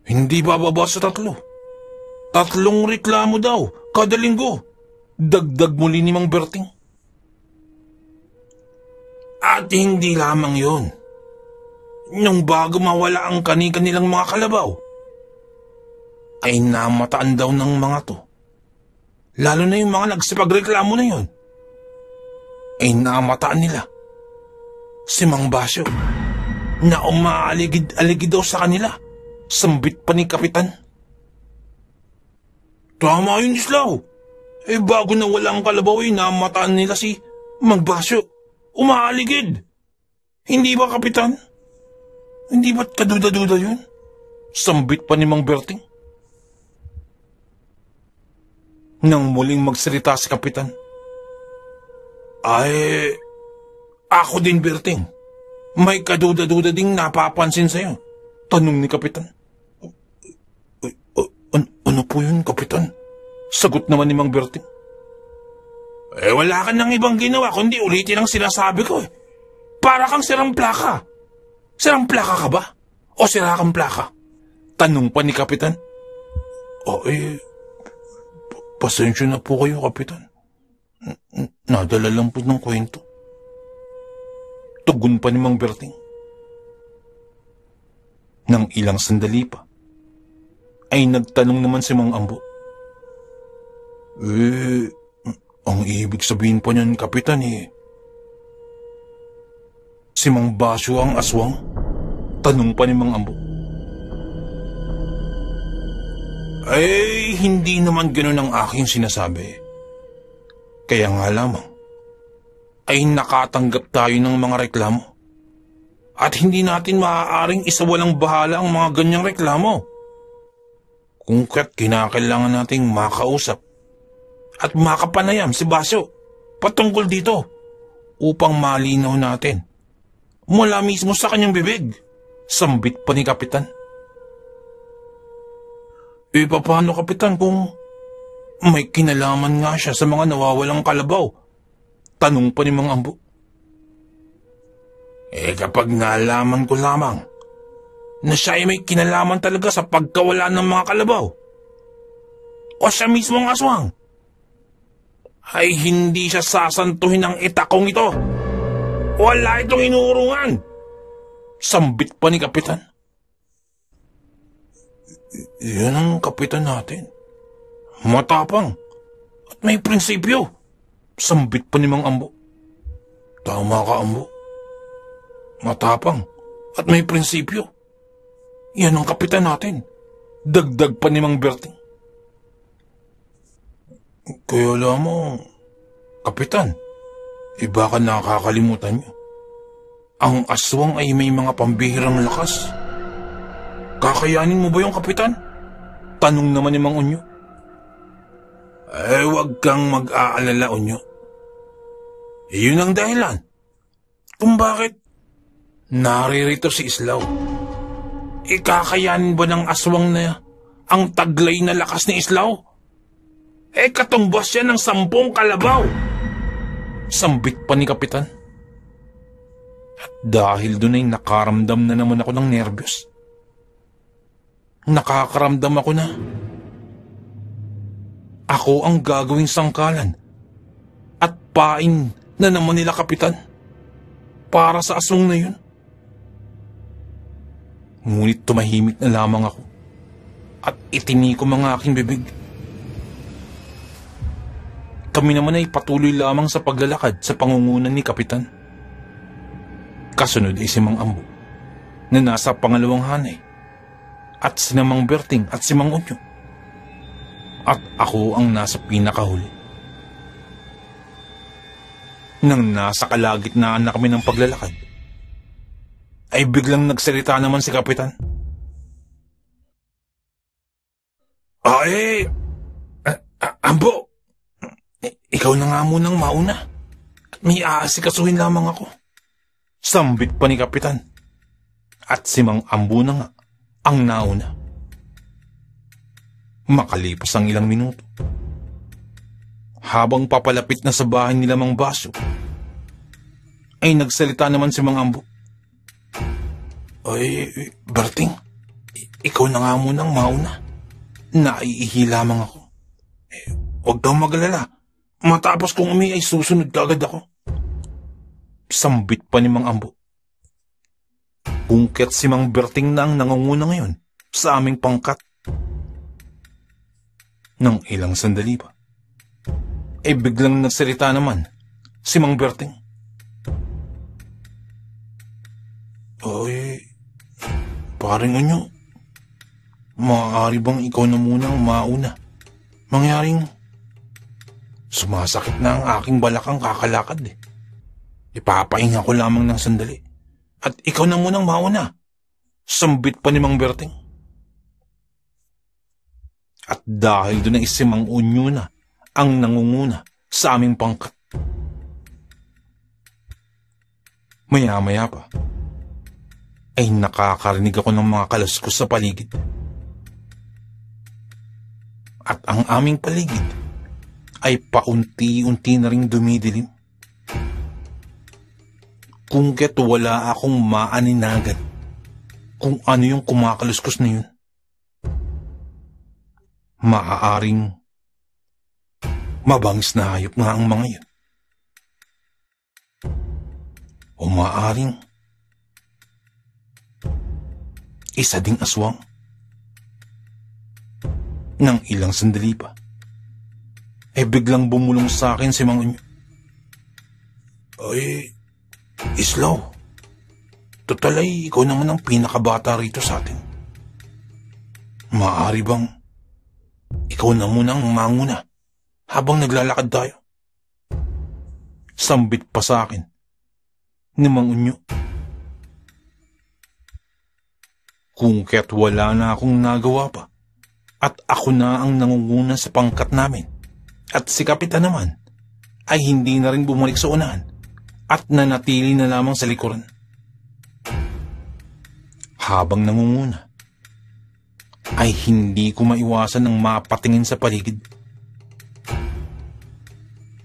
Speaker 1: Hindi bababa sa 3. 3 reklamo daw kada linggo. Dagdag muli ni Mang Berting. At hindi lamang yun. Nung bago mawala ang kani-kanilang mga kalabaw, ay namataan daw ng mga to. Lalo na yung mga nagsipagreklamo na yun. Ay namataan nila si Mang Basyo na umaaligid-aligid daw sa kanila. Sambit pa ni Kapitan. Tama yun, Islaw. Bago na wala ang kalabaw ay namataan nila si Mang Basyo. Umaaligid. Hindi ba, Kapitan? Hindi ba't kaduda-duda yun? Sambit pa ni Mang Berting. Nang muling magsalita si Kapitan. Ay, ako din, Berting. May kaduda-duda ding napapansin sa'yo. Tanong ni Kapitan. Ano po yun, Kapitan? Sagot naman ni Mang Berting. Wala ka nang ibang ginawa kundi ulitin ang sinasabi ko. Para kang sirang plaka. Sirang plaka ka ba? O sira kang plaka? Tanong pa ni Kapitan. Pasensya na po kayo, Kapitan. Nadala lang po ng kwento. Tugon pa ni Mang Berting. Nang ilang sandali pa, ay nagtanong naman si Mang Ambo. Ang ibig sabihin pa niyan, Kapitan, si Mang Basyo ang aswang? Tanong pa ni Mang Ambo. Hindi naman ganun ang aking sinasabi. Kaya nga lamang, ay nakatanggap tayo ng mga reklamo. At hindi natin maaaring isawalang bahala ang mga ganyang reklamo. Kung kaya't kinakailangan nating makausap at makapanayam si Basyo patungkol dito upang malinaw natin mula mismo sa kanyang bibig. Sambit pa ni Kapitan. Paano, Kapitan, kung may kinalaman nga siya sa mga nawawalang kalabaw? Tanong pa ni Mang Ambo. Kapag nalaman ko lamang na siya ay may kinalaman talaga sa pagkawala ng mga kalabaw o siya mismo ang aswang, ay hindi siya sasantuhin ng itakong ito. Wala itong inuurungan. Sambit pa ni Kapitan. Yan ang Kapitan natin. Matapang at may prinsipyo. Sambit pa ni Mang Ambo. Tama ka, Ambo. Matapang at may prinsipyo. Yan ang Kapitan natin. Dagdag pa ni Mang Berting. Kaya lamang, Kapitan, baka nakakalimutan niyo. Ang aswang ay may mga pambihirang lakas. Kakayanin mo ba yung, Kapitan? Tanong naman ni Mang Unyo. Huwag kang mag-aalala, Unyo. Yun ang dahilan kung bakit naririto si Islaw. Kakayanin ba ng aswang na ang taglay na lakas ni Islaw? Katumbas siya ng 10 kalabaw. Sambit pa ni Kapitan. At dahil doon ay nakaramdam na naman ako ng nervyos. Nakakaramdam ako na ako ang gagawing sangkalan at pain na naman nila, Kapitan, para sa aswang na yun. Ngunit tumahimik na lamang ako at itinikom ang aking bibig. Kami naman ay patuloy lamang sa paglalakad sa pangungunan ni Kapitan. Kasunod ay si Mang Ambo na nasa pangalawang hanay at si Mang Berting at si Mang Unyo. At ako ang nasa pinakahuli. Nang nasa kalagitnaan na kami ng paglalakad, ay biglang nagsalita naman si Kapitan. Ambo, ikaw na nga munang mauna. May aasikasuhin lamang ako. Sambit pa ni Kapitan. At si Mang Ambo na nga ang nauna. Makalipas ang ilang minuto, habang papalapit na sa bahay nila Mang Basyo, ay nagsalita naman si Mang Ambo. Ay, Berting, ikaw na nga munang mauna. Naiihi lamang ako. Huwag daw magalala. Matapos kong ay susunod kagad ako. Sambit pa ni Mang Ambo. Kungket si Mang Berting na ang nangunguna ngayon sa aming pangkat. Nang ilang sandali pa, ay biglang nagsalita naman si Mang Berting. Ay, paring Unyo, maaari bang ikaw na munang mauna? Mangyaring sumasakit na ang aking balakang kakalakad eh. Ipapahinga ko lamang ng sandali. At ikaw na munang mauna. Sambit pa ni Mang Berting. At dahil doon ay si Mang Unyo na ang nangunguna sa aming pangkat. Maya-maya pa, ay nakakarinig ako ng mga kaluskos sa paligid. At ang aming paligid ay paunti-unti na ring dumidilim. Kungket wala akong maaninagan kung ano yung kumakaluskos na yun. Maaaring mabangis na hayop nga ang mga yun. O maaaring isa ding aswang. Nang ilang sandali pa, ay biglang bumulong sa akin si Mang Unyo. Ay, Islaw, total ay ikaw naman ang pinakabata rito sa atin. Maaari bang ikaw na munang manguna habang naglalakad tayo? Sambit pa sa akin ni Mang Unyo. Kungket wala na akong nagawa pa at ako na ang nangunguna sa pangkat namin at si Kapitan naman ay hindi na rin bumalik sa unahan at nanatili na lamang sa likuran. Habang nangunguna, ay hindi ko maiwasan ng mapatingin sa paligid.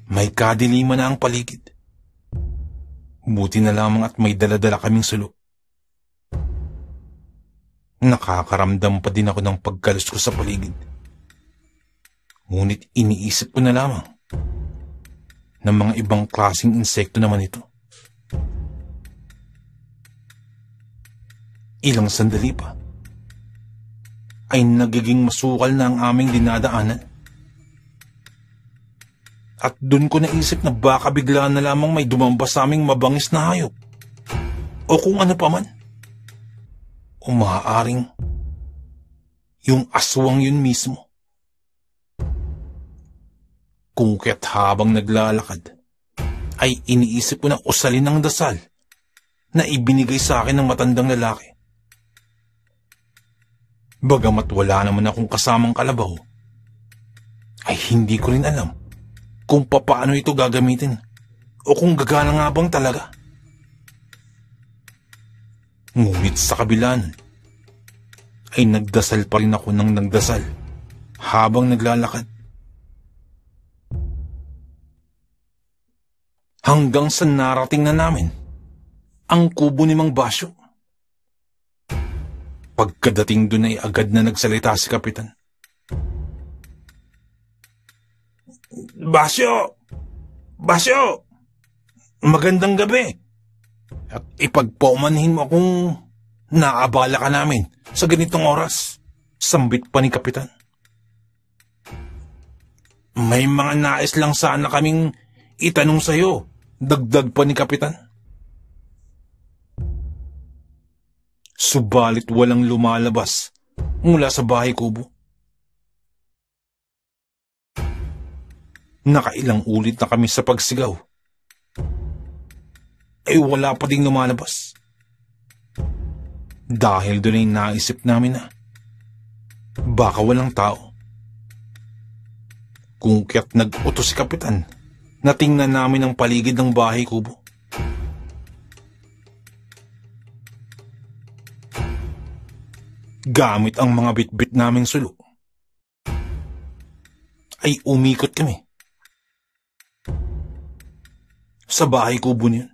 Speaker 1: May kadiliman na ang paligid. Buti na lamang at may daladala kaming sulo. Nakakaramdam pa din ako ng pagkalos ko sa paligid. Ngunit iniisip ko na lamang ng mga ibang klaseng insekto naman ito. Ilang sandali pa, ay nagiging masukal na ang aming dinadaanan. At dun ko naisip na baka bigla na lamang may dumambas sa aming mabangis na hayop. O kung ano pa man. O maaaring yung aswang yun mismo. Kungket habang naglalakad, ay iniisip ko na usalin ang dasal na ibinigay sa akin ng matandang lalaki. Bagamat wala naman akong kasamang kalabaw, ay hindi ko rin alam kung papaano ito gagamitin o kung gagana nga bang talaga. Ngunit sa kabila nun, ay nagdasal pa rin ako ng nagdasal habang naglalakad. Hanggang sa narating na namin ang kubo ni Mang Basyo. Pagkadating doon ay agad na nagsalita si Kapitan. Basyo! Basyo! Magandang gabi! At ipagpaumanhin mo kung naabala ka namin sa ganitong oras. Sambit pa ni Kapitan. May mga nais lang sana kaming itanong sa'yo, dagdag pa ni Kapitan. Subalit walang lumalabas mula sa bahay kubo. Nakailang ulit na kami sa pagsigaw. Wala pa ding lumalabas. Dahil doon ay naisip namin na baka walang tao. Kung kaya't nag-utos si Kapitan na tingnan namin ang paligid ng bahay kubo. Gamit ang mga bitbit naming sulo, ay umikot kami sa bahay kubo niyon.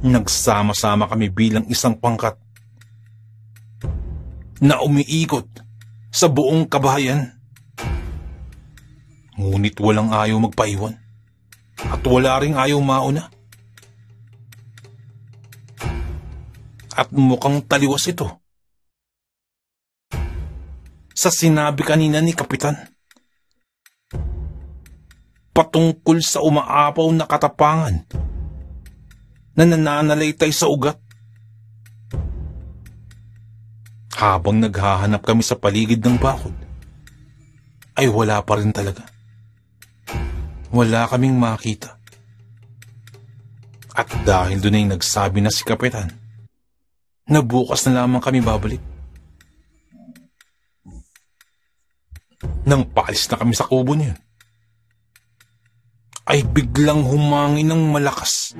Speaker 1: Nagsama-sama kami bilang isang pangkat na umiikot sa buong kabahayan. Ngunit walang ayaw magpaiwan at wala ring ayaw mauna. At mukhang taliwas ito sa sinabi kanina ni Kapitan patungkol sa umaapaw na katapangan na nananalaytay sa ugat. Habang naghahanap kami sa paligid ng bakod, ay wala pa rin talaga. Wala kaming makita. At dahil doon ay nagsabi na si Kapitan na bukas na lamang kami babalik. Nang paalis na kami sa kubo niya, ay biglang humangin ng malakas.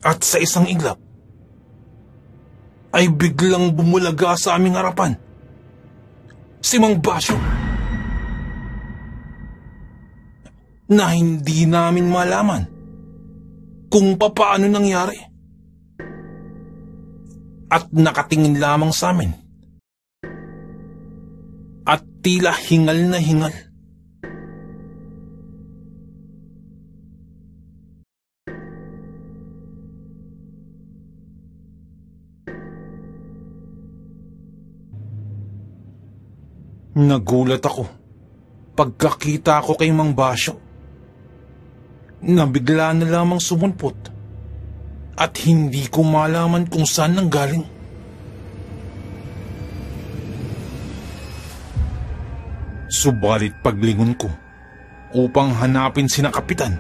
Speaker 1: At sa isang iglap, ay biglang bumulaga sa aming harapan si Mang Basyo, na hindi namin malaman kung papaano nangyari. At nakatingin lamang sa amin at tila hingal na hingal. Nagulat ako pagkakita ko kay Mang Basyo na bigla na lamang sumunpot at hindi ko malaman kung saan nanggaling. Subalit paglingon ko upang hanapin sina Kapitan,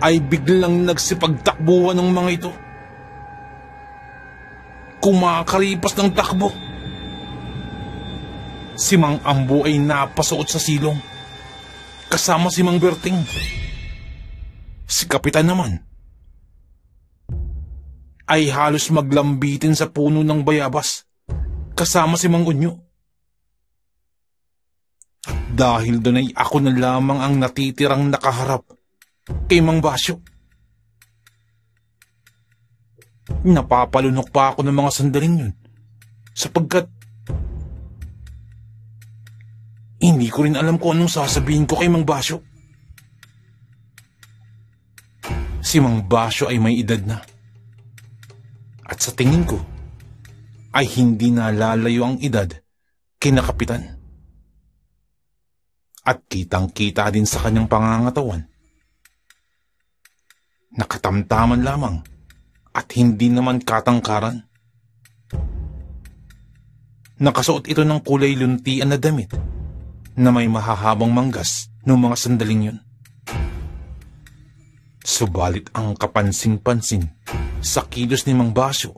Speaker 1: ay biglang nagsipagtakbuhan ng mga ito. Kumakaripas ng takbo. Si Mang Ambo ay napasuot sa silong, kasama si Mang Berting. Si Kapitan naman ay halos maglambitin sa puno ng bayabas, kasama si Mang Unyo. At dahil doon ay ako na lamang ang natitirang nakaharap kay Mang Basyo. Napapalunok pa ako ng mga sandaling yun, sapagkat hindi ko rin alam kung anong sasabihin ko kay Mang Basyo. Si Mang Basyo ay may edad na. At sa tingin ko, ay hindi na lalayo ang edad kina Kapitan. At kitang-kita din sa kanyang pangangatawan. Nakatamtaman lamang at hindi naman katangkaran. Nakasuot ito ng kulay luntian na damit na may mahahabang manggas noong mga sandaling yun. Subalit ang kapansin-pansin sa kilos ni Mang Basyo,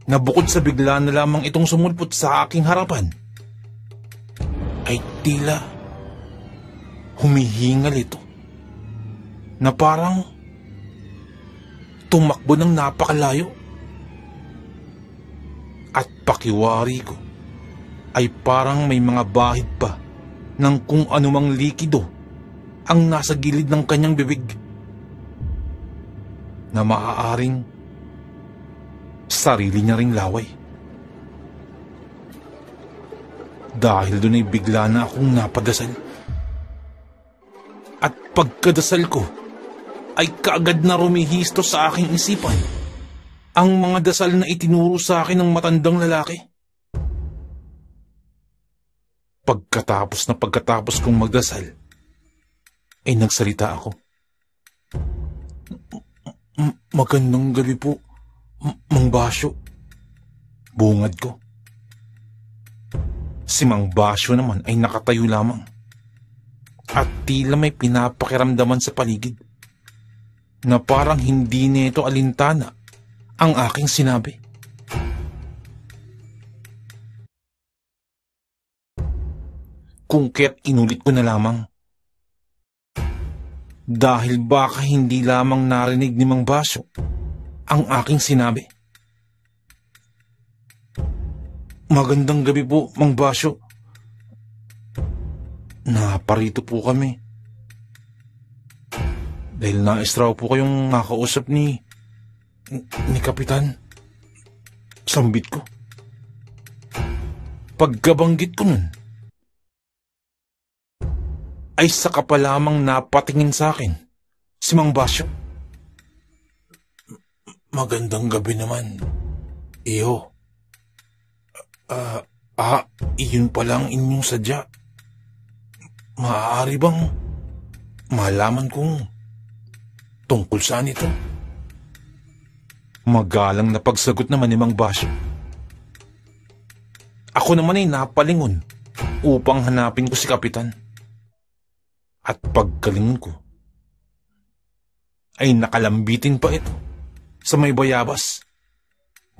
Speaker 1: na bukod sa bigla na lamang itong sumulpot sa aking harapan, ay tila humihingal ito, na parang tumakbo ng napakalayo. At pakiwari ko, ay parang may mga bahid pa ng kung anumang likido ang nasa gilid ng kanyang bibig, na maaaring sarili niya ring laway. Dahil doon ay bigla na akong napadasal. At pagkadasal ko, ay kaagad na rumihisto sa aking isipan ang mga dasal na itinuro sa akin ng matandang lalaki. Pagkatapos kong magdasal, ay nagsalita ako. Magandang gabi po, Mang Basyo. Bungad ko. Si Mang Basyo naman ay nakatayo lamang at tila may pinapakiramdaman sa paligid na parang hindi nito alintana ang aking sinabi. Kung kaya't inulit ko na lamang. Dahil baka hindi lamang narinig ni Mang Basyo ang aking sinabi. Magandang gabi po, Mang Basyo. Naparito po kami dahil nais raw po kayong makausap ni Kapitan. Sambit ko. Pagkabanggit ko nun, ay saka pa lamang napatingin sa akin si Mang Basyo. Magandang gabi naman, iyo. Iyon pala ang inyong sadya. Maaari bang malaman kung tungkol saan ito? Magalang na pagsagot naman ni Mang Basyo. Ako naman ay napalingon upang hanapin ko si Kapitan. At pagkalingon ko, ay nakalambitin pa ito sa may bayabas.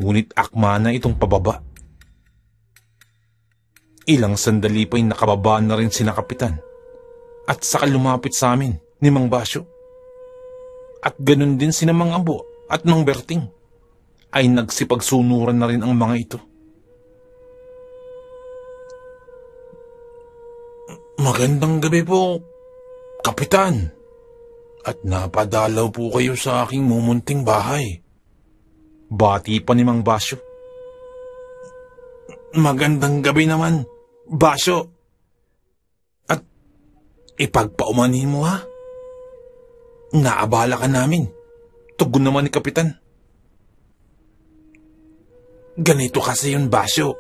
Speaker 1: Ngunit akma na itong pababa. Ilang sandali pa'y nakababa na rin sina Kapitan at saka lumapit sa amin ni Mang Basyo. At ganun din sina Mang Abo at Mang Berting ay nagsipagsunuran na rin ang mga ito. Magandang gabi po, Kapitan. At napadalaw po kayo sa aking mumunting bahay. Bati pa ni Mang Basyo. Magandang gabi naman, Basyo. At ipagpaumanhin mo ha. Naabala ka namin. Tugon naman ni Kapitan. Ganito kasi yun, Basyo.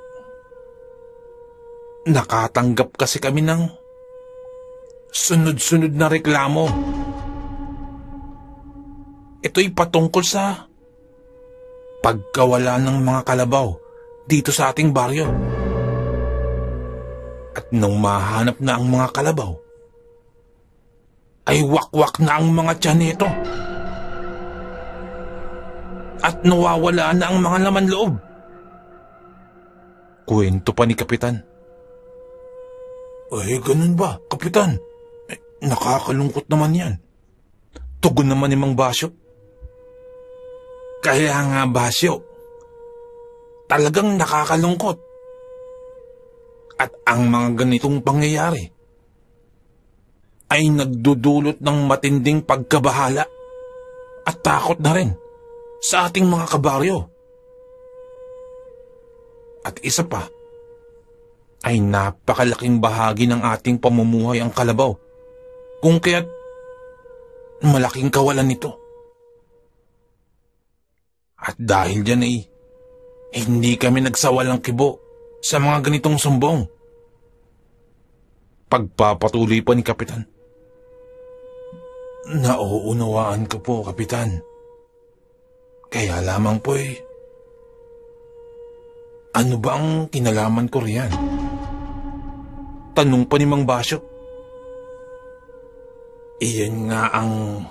Speaker 1: Nakatanggap kasi kami ng sunod-sunod na reklamo. Ito'y patungkol sa pagkawala ng mga kalabaw dito sa ating baryo. At nung mahanap na ang mga kalabaw, ay wakwak na ang mga tiyan nito. At nawawala na ang mga laman loob. Kwento pa ni Kapitan. Ay, ganun ba, Kapitan? Nakakalungkot naman yan. Tugon naman ni Mang Basyo. Kaya nga, Basyo, talagang nakakalungkot. At ang mga ganitong pangyayari ay nagdudulot ng matinding pagkabahala at takot na rin sa ating mga kabaryo. At isa pa, ay napakalaking bahagi ng ating pamumuhay ang kalabaw, kung kaya't malaking kawalan nito. At dahil dyan ay hindi kami nagsawalang kibo sa mga ganitong sumbong. Pagpapatuloy pa ni Kapitan. Nauunawaan ko po, Kapitan. Kaya lamang po ano ba ang kinalaman ko riyan? Tanong pa ni Mang Basyo. Iyan nga ang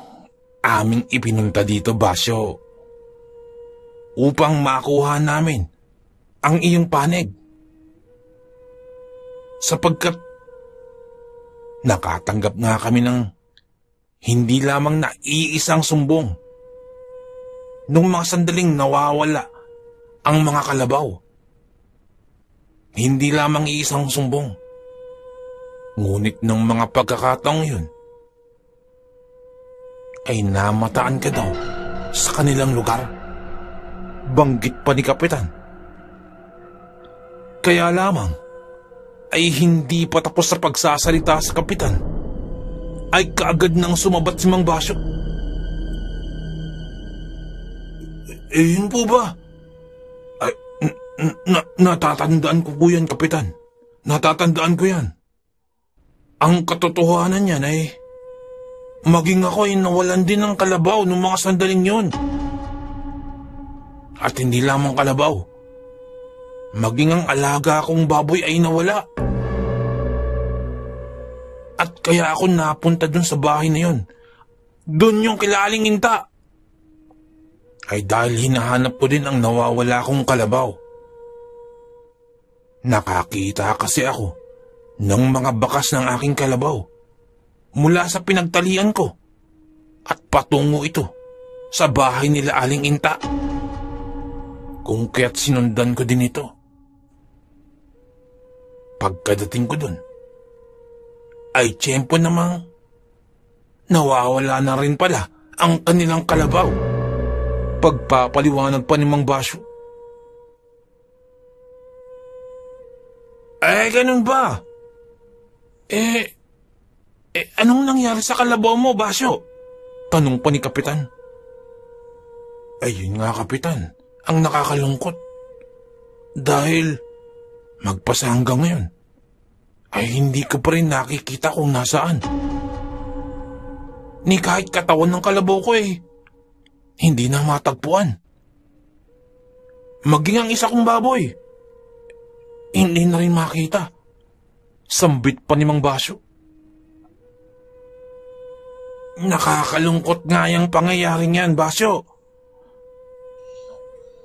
Speaker 1: aming ipinunta dito, Basyo, upang makuha namin ang iyong panig. Sapagkat nakatanggap nga kami ng hindi lamang na iisang sumbong nung mga sandaling nawawala ang mga kalabaw. Hindi lamang iisang sumbong, ngunit ng mga pagkakataong yun, ay namataan ka daw sa kanilang lugar. Banggit pa ni Kapitan. Kaya lamang ay hindi pa tapos sa pagsasalita sa Kapitan, ay kaagad nang sumabat si Mang Basyo. Yun po ba? Ay, natatandaan ko po yan, Kapitan. Natatandaan ko yan. Ang katotohanan niyan ay maging ako ay nawalan din ng kalabaw noong mga sandaling yun. At hindi lamang kalabaw, maging ang alaga kong baboy ay nawala. At kaya ako napunta dun sa bahay na yun. Dun yung kilaling inta. Ay dahil hinahanap ko din ang nawawala kong kalabaw. Nakakita kasi ako ng mga bakas ng aking kalabaw mula sa pinagtalian ko at patungo ito sa bahay nila Aling Inta. Kung kaya't sinundan ko din ito. Pagkadating ko dun, ay tiyempo namang nawawala na rin pala ang kanilang kalabaw. Pagpapaliwanag pa ni Mang Basyo. Ganun ba? Anong nangyari sa kalabaw mo, Basyo? Tanong pa ni Kapitan. Ayun nga, Kapitan, ang nakakalungkot. Dahil magpasa hanggang ngayon, ay hindi ko pa rin nakikita kung nasaan. Ni kahit katawan ng kalabaw ko hindi na matagpuan. Maging ang isa kong baboy, hindi na rin makita. Sambit pa ni Mang Basyo. Nakakalungkot nga yung pangyayaring yan, Basyo.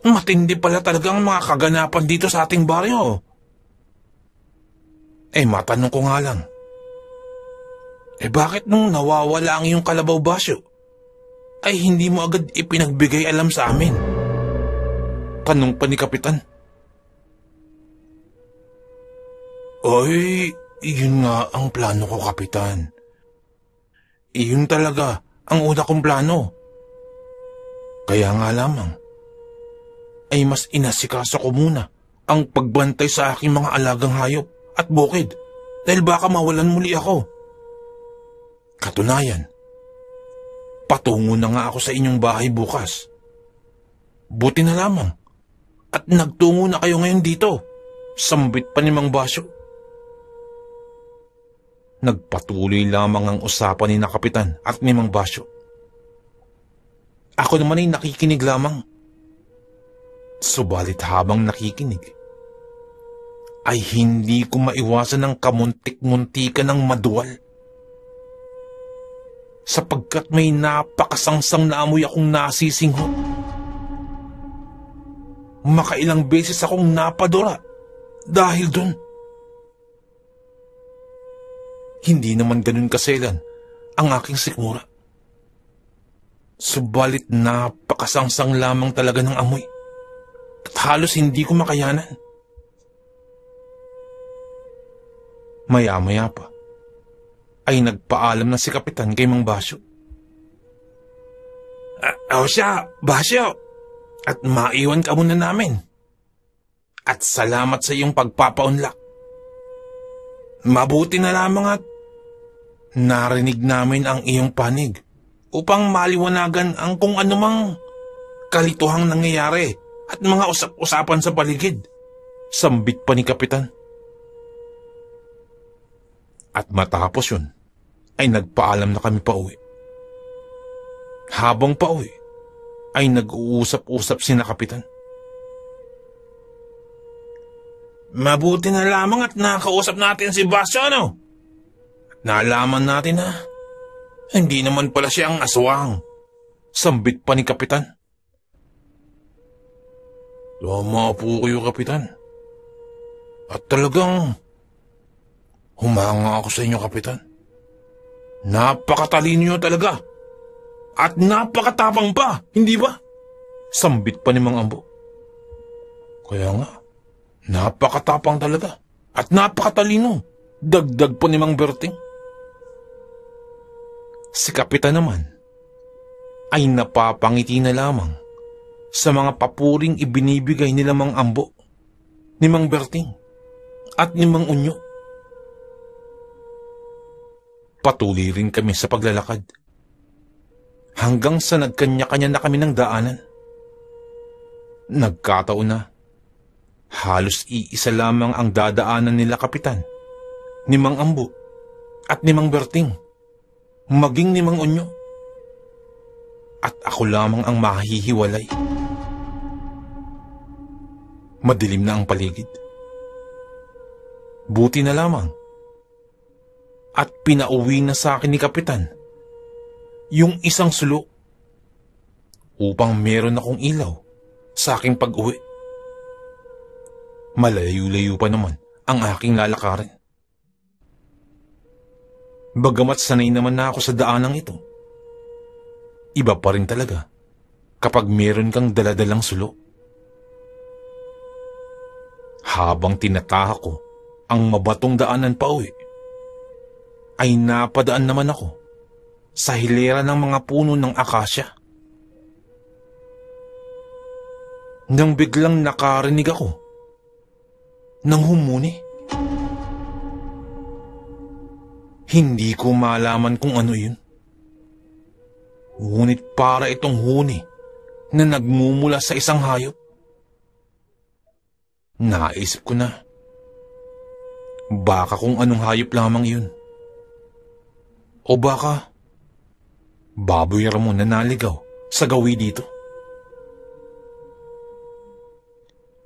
Speaker 1: Matindi pala talagang mga kaganapan dito sa ating baryo. Matanong ko nga lang. Bakit nung nawawala ang iyong kalabaw, Basyo, ay hindi mo agad ipinagbigay alam sa amin? Tanong pa ni Kapitan. Yun nga ang plano ko, Kapitan. Iyon talaga ang una kong plano. Kaya nga lamang, ay mas inasikaso ko muna ang pagbantay sa aking mga alagang hayop at bukid dahil baka mawalan muli ako. Katunayan, patungo na nga ako sa inyong bahay bukas. Buti na lamang at nagtungo na kayo ngayon dito. Sambit pa ni Mang Basyo. Nagpatuloy lamang ang usapan ni na Kapitan at ni Mang Basyo. Ako naman ay nakikinig lamang. Subalit habang nakikinig, ay hindi ko maiwasan ng kamuntik-muntikan ng maduwal. Sapagkat may napakasangsang na amoy akong nasisinghot. Makailang beses akong napadura dahil dun. Hindi naman ganun kaselan ang aking sikmura. Subalit napakasangsang lamang talaga ng amoy at halos hindi ko makayanan. Maya-maya pa ay nagpaalam na si Kapitan kay Mang Basyo. Siya, Basyo, at maiwan ka muna namin. At salamat sa iyong pagpapaunlak. Mabuti na lamang at narinig namin ang iyong panig upang maliwanagan ang kung anumang kalituhang nangyayari at mga usap-usapan sa paligid. Sambit pa ni Kapitan. At matapos yun, ay nagpaalam na kami pauwi. Habang pauwi, ay nag-uusap-usap sina Kapitan. Mabuti na lamang at nakausap natin si Basyo, no? Naalaman natin na hindi naman pala siya ang aswang. Sambit pa ni Kapitan. Tama po kayo, Kapitan. At talagang humanga ako sa inyo, Kapitan. Napakatalino niyo talaga. At napakatapang pa, hindi ba? Sambit pa ni Mang Ambo. Kaya nga, napakatapang talaga. At napakatalino. Dagdag pa ni Mang Berting. Si Kapitan naman ay napapangiti na lamang sa mga papuring ibinibigay nila Mang Ambo, ni Mang Berting at ni Mang Unyo. Patuloy rin kami sa paglalakad hanggang sa nagkanya-kanya na kami ng daanan. Nagkataon na halos iisa lamang ang dadaanan nila Kapitan, ni Mang Ambo at ni Mang Berting, maging ni Mang Onyo. At ako lamang ang mahihiwalay. Madilim na ang paligid. Buti na lamang at pinauwi na sa akin ni Kapitan yung isang sulo upang meron akong ilaw sa aking pag-uwi. Malayo-layo pa naman ang aking lalakarin. Bagamat sanay naman na ako sa daanang ito, iba pa rin talaga kapag meron kang daladalang sulo. Habang tinatahak ko ang mabatong daanan pa uwi, ay napadaan naman ako sa hilera ng mga puno ng akasya. Nang biglang nakarinig ako ng humuni. Hindi ko malaman kung ano yun. Ngunit para itong huni na nagmumula sa isang hayop. Naisip ko na, baka kung anong hayop lamang yun. O baka, baboy Ramon na naligaw sa gawi dito.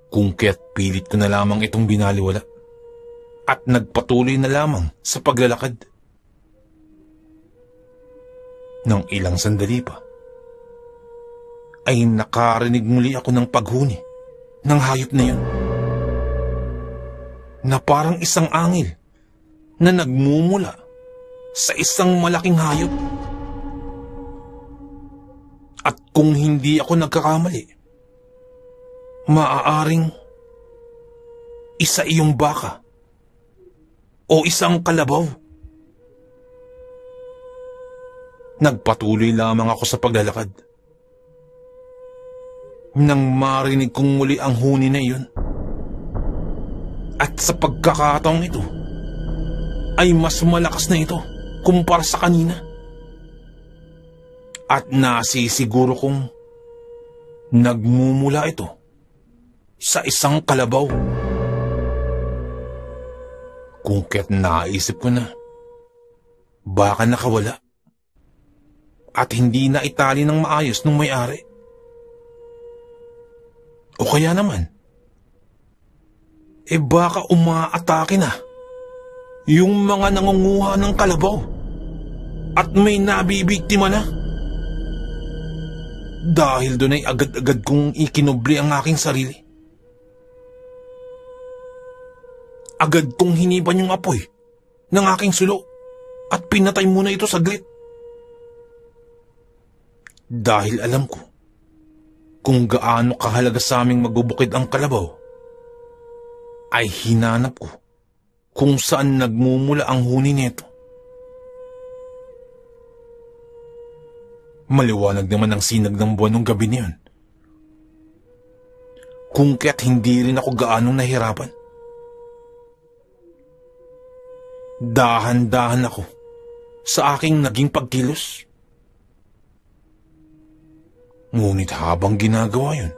Speaker 1: Kung kaya't pilit ko na lamang itong binaliwala at nagpatuloy na lamang sa paglalakad. Nang ilang sandali pa, ay nakarinig muli ako ng paghuni ng hayop na yun, na parang isang angil na nagmumula sa isang malaking hayop. At kung hindi ako nagkakamali, maaaring isa iyong baka o isang kalabaw. Nagpatuloy lamang ako sa paglalakad nang marinig kong muli ang huni na iyon. At sa pagkakataong ito, ay mas malakas na ito kumpara sa kanina. At nasisiguro kong nagmumula ito sa isang kalabaw. Kung kaya't naisip ko na baka nakawala at hindi na itali ng maayos nung may-ari. O kaya naman, baka umaatake na yung mga nangunguha ng kalabaw at may nabibiktima na. Dahil doon ay agad-agad kong ikinubli ang aking sarili. Agad kong hinipan yung apoy ng aking sulo at pinatay muna ito saglit. Dahil alam ko kung gaano kahalaga sa aming magbubukid ang kalabaw, ay hinanap ko kung saan nagmumula ang huni nito. Maliwanag naman ang sinag ng buwan ng gabi niyon. Kung kaya't hindi rin ako gaanong nahirapan. Dahan-dahan ako sa aking naging pagkilos. Ngunit habang ginagawa yun,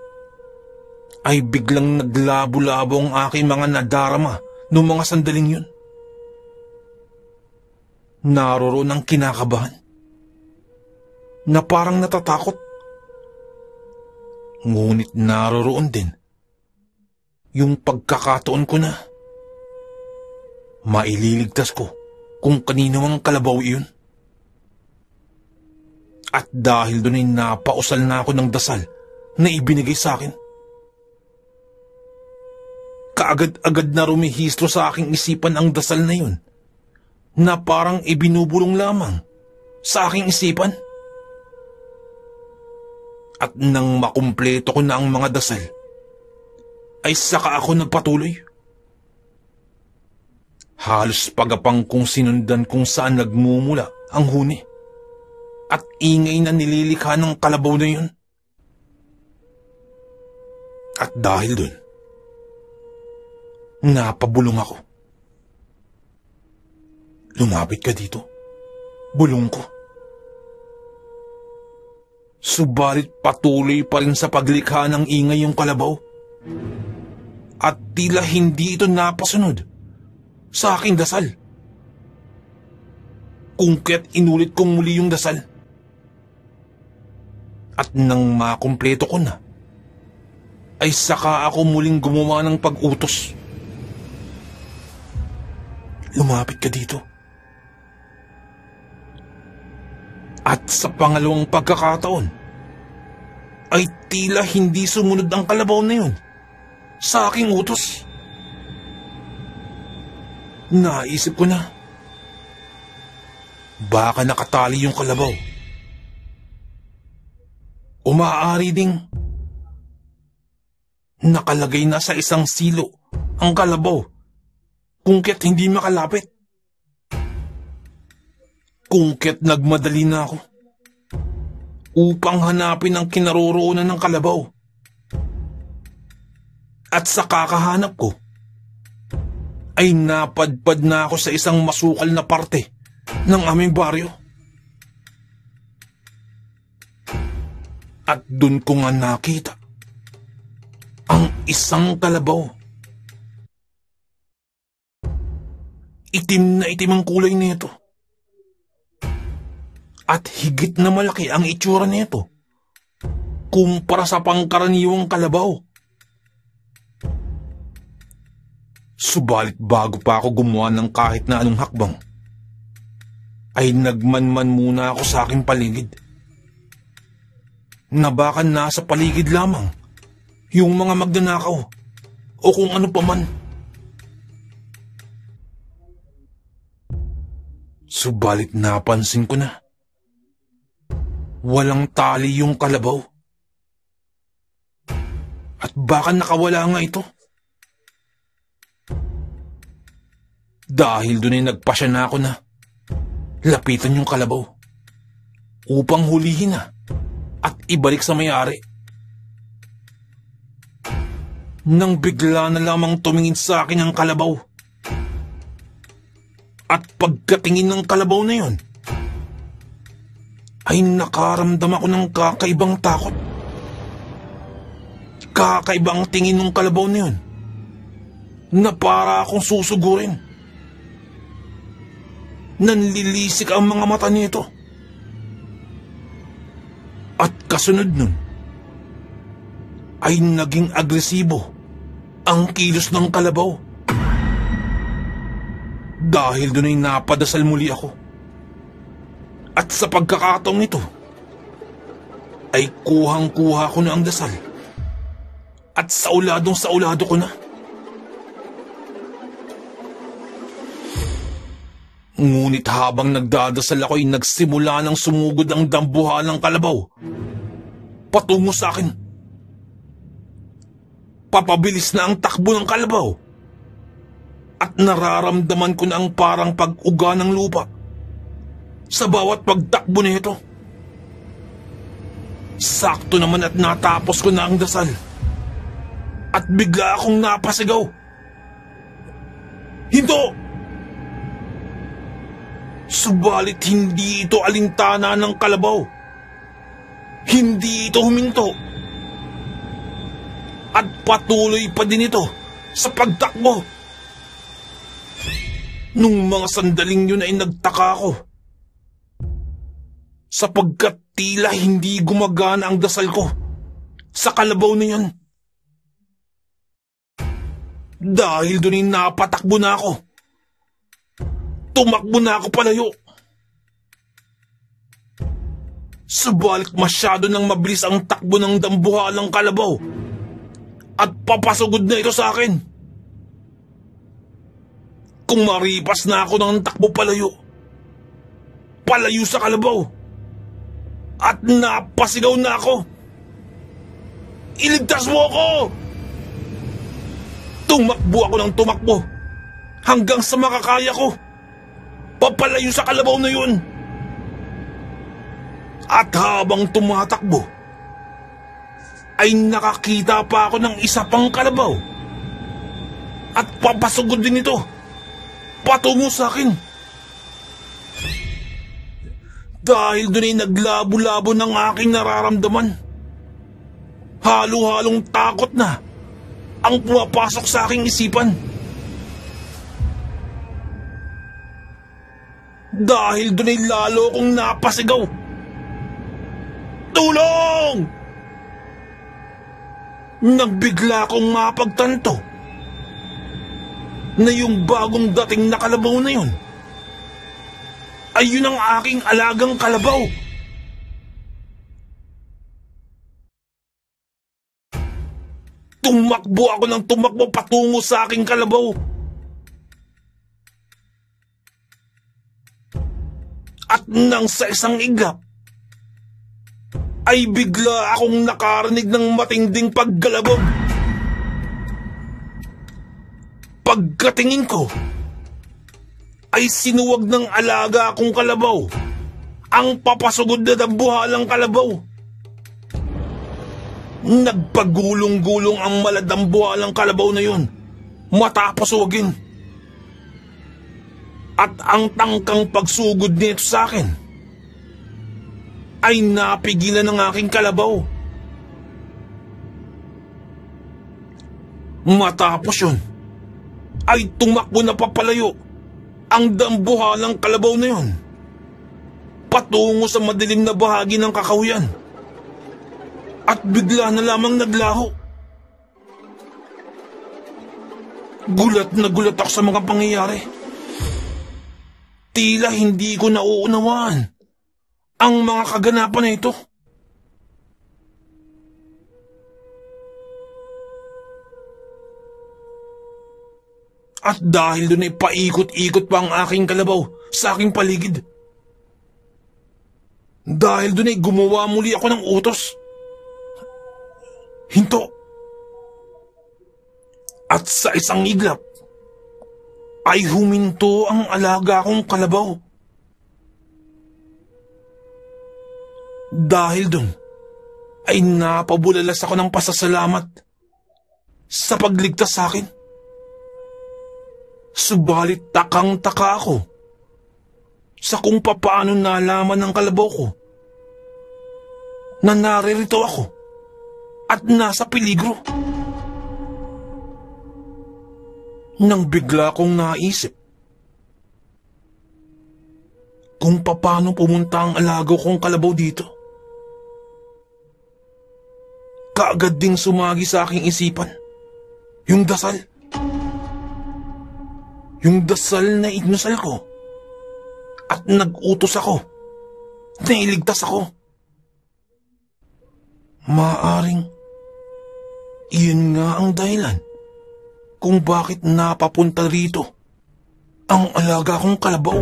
Speaker 1: ay biglang naglabo-labo ang aking mga nadarama noong mga sandaling yun. Naroroon ang kinakabahan, na parang natatakot. Ngunit naroroon din yung pagkakataon ko na maililigtas ko kung kanino ang kalabaw iyon. At dahil doon ay napausal na ako ng dasal na ibinigay sa akin. Kaagad-agad na rumihistro sa aking isipan ang dasal na yun, na parang ibinubulong lamang sa aking isipan. At nang makumpleto ko na ang mga dasal, ay saka ako nagpatuloy. Halos pagapang kong sinundan kung saan nagmumula ang huni at ingay na nililikha ng kalabaw na yun. At dahil dun, napabulong ako. Lumapit ka dito. Bulong ko. Subalit patuloy pa rin sa paglikha ng ingay yung kalabaw. At tila hindi ito napasunod sa aking dasal. Kung kaya't inulit kong muli yung dasal. At nang makumpleto ko na, ay saka ako muling gumawa ng pag-utos. Lumapit ka dito. At sa pangalawang pagkakataon, ay tila hindi sumunod ang kalabaw na yun sa aking utos. Naisip ko na, baka nakatali yung kalabaw. O maaari ding nakalagay na sa isang silo ang kalabaw kung kaya't hindi makalapit. Kung kaya't nagmadali na ako upang hanapin ang kinaroroonan ng kalabaw. At sa kakahanap ko, ay napadpad na ako sa isang masukal na parte ng aming baryo. At dun ko nga nakita ang isang kalabaw. Itim na itim ang kulay nito. At higit na malaki ang itsura nito kumpara sa pangkaraniwang kalabaw. Subalit bago pa ako gumawa ng kahit na anong hakbang, ay nagmanman muna ako sa aking paligid. Na baka nasa paligid lamang yung mga magnanakaw o kung ano pa man. Subalit napansin ko na walang tali yung kalabaw. At baka nakawala nga ito. Dahil doon ay nagpasya na ako na lapitan yung kalabaw upang hulihin na at ibalik sa may-ari. Nang bigla na lamang tumingin sa akin ang kalabaw. At pagkatingin ng kalabaw na yon, ay nakaramdam ako ng kakaibang takot. Kakaibang tingin ng kalabaw na yun na para akong susugurin. Nanlilisik ang mga mata nito. At kasunod nun, ay naging agresibo ang kilos ng kalabaw. Dahil dun ay napadasal muli ako. At sa pagkakataong ito, ay kuhang-kuha ko na ang dasal. At sauladong-saulado ko na. Ngunit habang nagdadasal ako ay nagsimula ng sumugod ang dambuhalang kalabaw patungo sa akin. Papabilis na ang takbo ng kalabaw. At nararamdaman ko na ang parang pag-uga ng lupa sa bawat pagtakbo nito. Sakto naman at natapos ko na ang dasal. At bigla akong napasigaw. Hinto! Subalit hindi ito alintana ng kalabaw. Hindi ito huminto. At patuloy pa din ito sa pagtakbo. Nung mga sandaling yun ay nagtaka ako, sapagkat tila hindi gumagana ang dasal ko sa kalabaw na yun. Dahil doon ay napatakbo na ako. Tumakbo na ako palayo. Subalit masyado nang mabilis ang takbo ng dambuhalang kalabaw at papasugod na ito sa akin. Kung maripas na ako ng takbo palayo sa kalabaw, at napasigaw na ako, iligtas mo ako! Tumakbo ako ng tumakbo hanggang sa makakaya ko papalayo sa kalabaw na yun. At habang tumatakbo, ay nakakita pa ako ng isa pang kalabaw at papasugod din ito patungo sa akin. Dahil doon ay naglabo-labo ng aking nararamdaman. Halo-halong takot na ang pumapasok sa aking isipan. Dahil doon ay lalo kong napasigaw. Tulong! Nagbigla akong mapagtanto na yung bagong dating na kalabaw na yun ay yun ang aking alagang kalabaw. Tumakbo ako ng tumakbo patungo sa aking kalabaw. At nang sa isang iglap, ay bigla akong nakarinig ng matinding paggalabog. Pagkatingin ko, ay sinuwag ng alaga akong kalabaw ang papasugod na dambuhalang kalabaw. Nagpagulong-gulong ang maladambuhalang kalabaw na yun matapos suwagin. At ang tangkang pagsugod nito sa akin ay napigilan ng aking kalabaw. Matapos yun, ay tumakbo na papalayo ang dambuhalang kalabaw na yun patungo sa madilim na bahagi ng kakahuyan. At bigla na lamang naglaho. Gulat na gulat ako sa mga pangyayari. Tila hindi ko nauunawaan ang mga kaganapan na ito. At dahil doon ay paikot-ikot pa ang aking kalabaw sa aking paligid. Dahil doon ay gumawa muli ako ng utos. Hinto. At sa isang iglap, ay huminto ang alaga kong kalabaw. Dahil dun, ay napabulalas ako ng pasasalamat sa pagligtas sa akin. Subalit takang-taka ako sa kung papaano nalaman ng kalabaw ko na naririto ako at nasa peligro. Nang bigla kong naisip kung paano pumunta ang alaga kong kalabaw dito. Kaagad ding sumagi sa aking isipan yung dasal. Yung dasal na ignusal ko at nag-utos ako na iligtas ako. Maaring iyon nga ang dahilan kung bakit napapunta rito ang alaga kong kalabaw.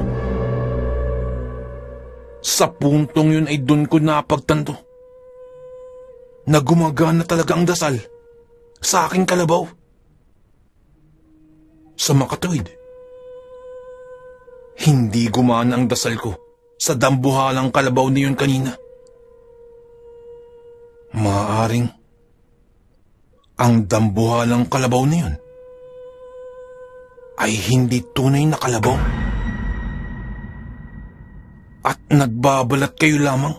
Speaker 1: Sa puntong yun ay doon ko napagtanto na gumagana talaga ang dasal sa aking kalabaw. Sa makatuwid, hindi gumana ang dasal ko sa dambuhalang kalabaw na yun kanina. Maaring ang dambuhalang kalabaw na yun ay hindi tunay na kalabaw. At nagbabalat kayo lamang.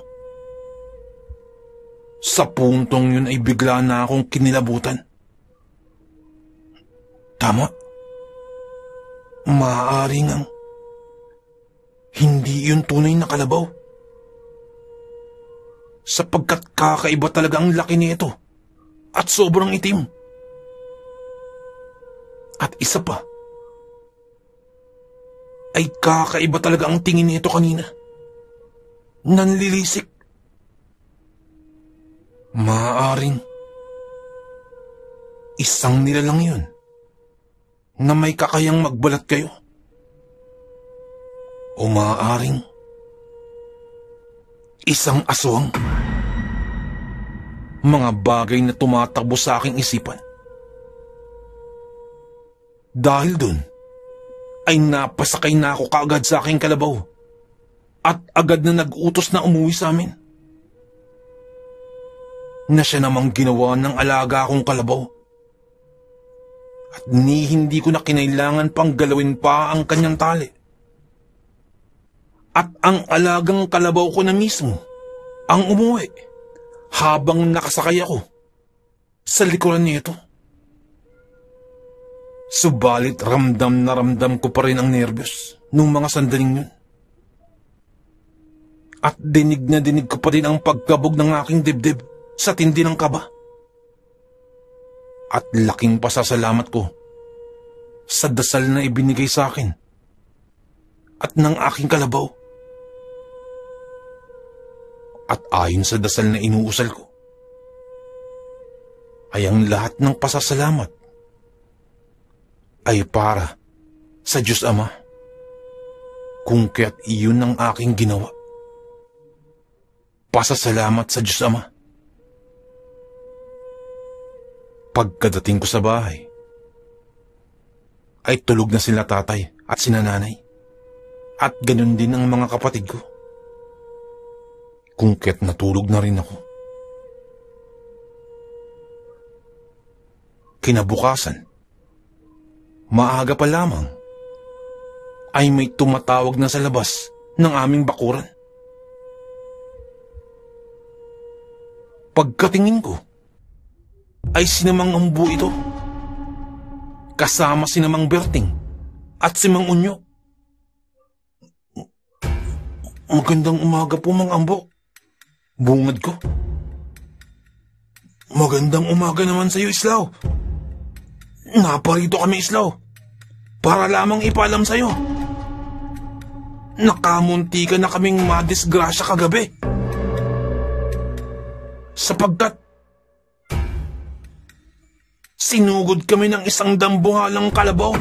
Speaker 1: Sa puntong yun ay bigla na akong kinilabutan. Tama. Maaaring ang hindi yun tunay na kalabaw. Sapagkat kakaiba talaga ang laki nito at sobrang itim. At isa pa, ay kakaiba talaga ang tingin nito kanina. Nanlilisik. Maaaring isang nilalang yun na may kakayang magbalat kayo. O maaaring isang aswang. Mga bagay na tumatakbo sa aking isipan. Dahil dun, ay napasakay na ako kaagad sa aking kalabaw at agad na nag-utos na umuwi sa amin. Na siya namang ginawa ng alaga akong kalabaw. At hindi ko na kinailangan pang galawin pa ang kanyang tali. At ang alagang kalabaw ko na mismo ang umuwi habang nakasakay ako sa likuran nito. Subalit ramdam na ramdam ko pa rin ang nervyos nung mga sandaling yun. At dinig na dinig ko pa rin ang pagkabog ng aking dibdib sa tindi ng kaba. At laking pasasalamat ko sa dasal na ibinigay sa akin at ng aking kalabaw. At ayon sa dasal na inuusal ko, ay ang lahat ng pasasalamat ay para sa Diyos Ama, kung kaya't iyon ang aking ginawa. Pasasalamat sa Diyos Ama. Pagkadating ko sa bahay, ay tulog na sila tatay at sina nanay, at ganun din ang mga kapatid ko. Kung kaya't natulog na rin ako. Kinabukasan, maaga pa lamang, ay may tumatawag na sa labas ng aming bakuran. Pagkatingin ko, ay si Mang Ambo ito, kasama si Mang Berting at si Mang Unyo. Magandang umaga po, Mang Ambo. Bungad ko. Magandang umaga naman sa iyo, Islaw. Naparito kami, Islaw, para lamang ipaalam sa iyo. Nakamunti ka na kaming madisgrasya kagabi. Sapagkat sinugod kami ng isang dambuhalang kalabaw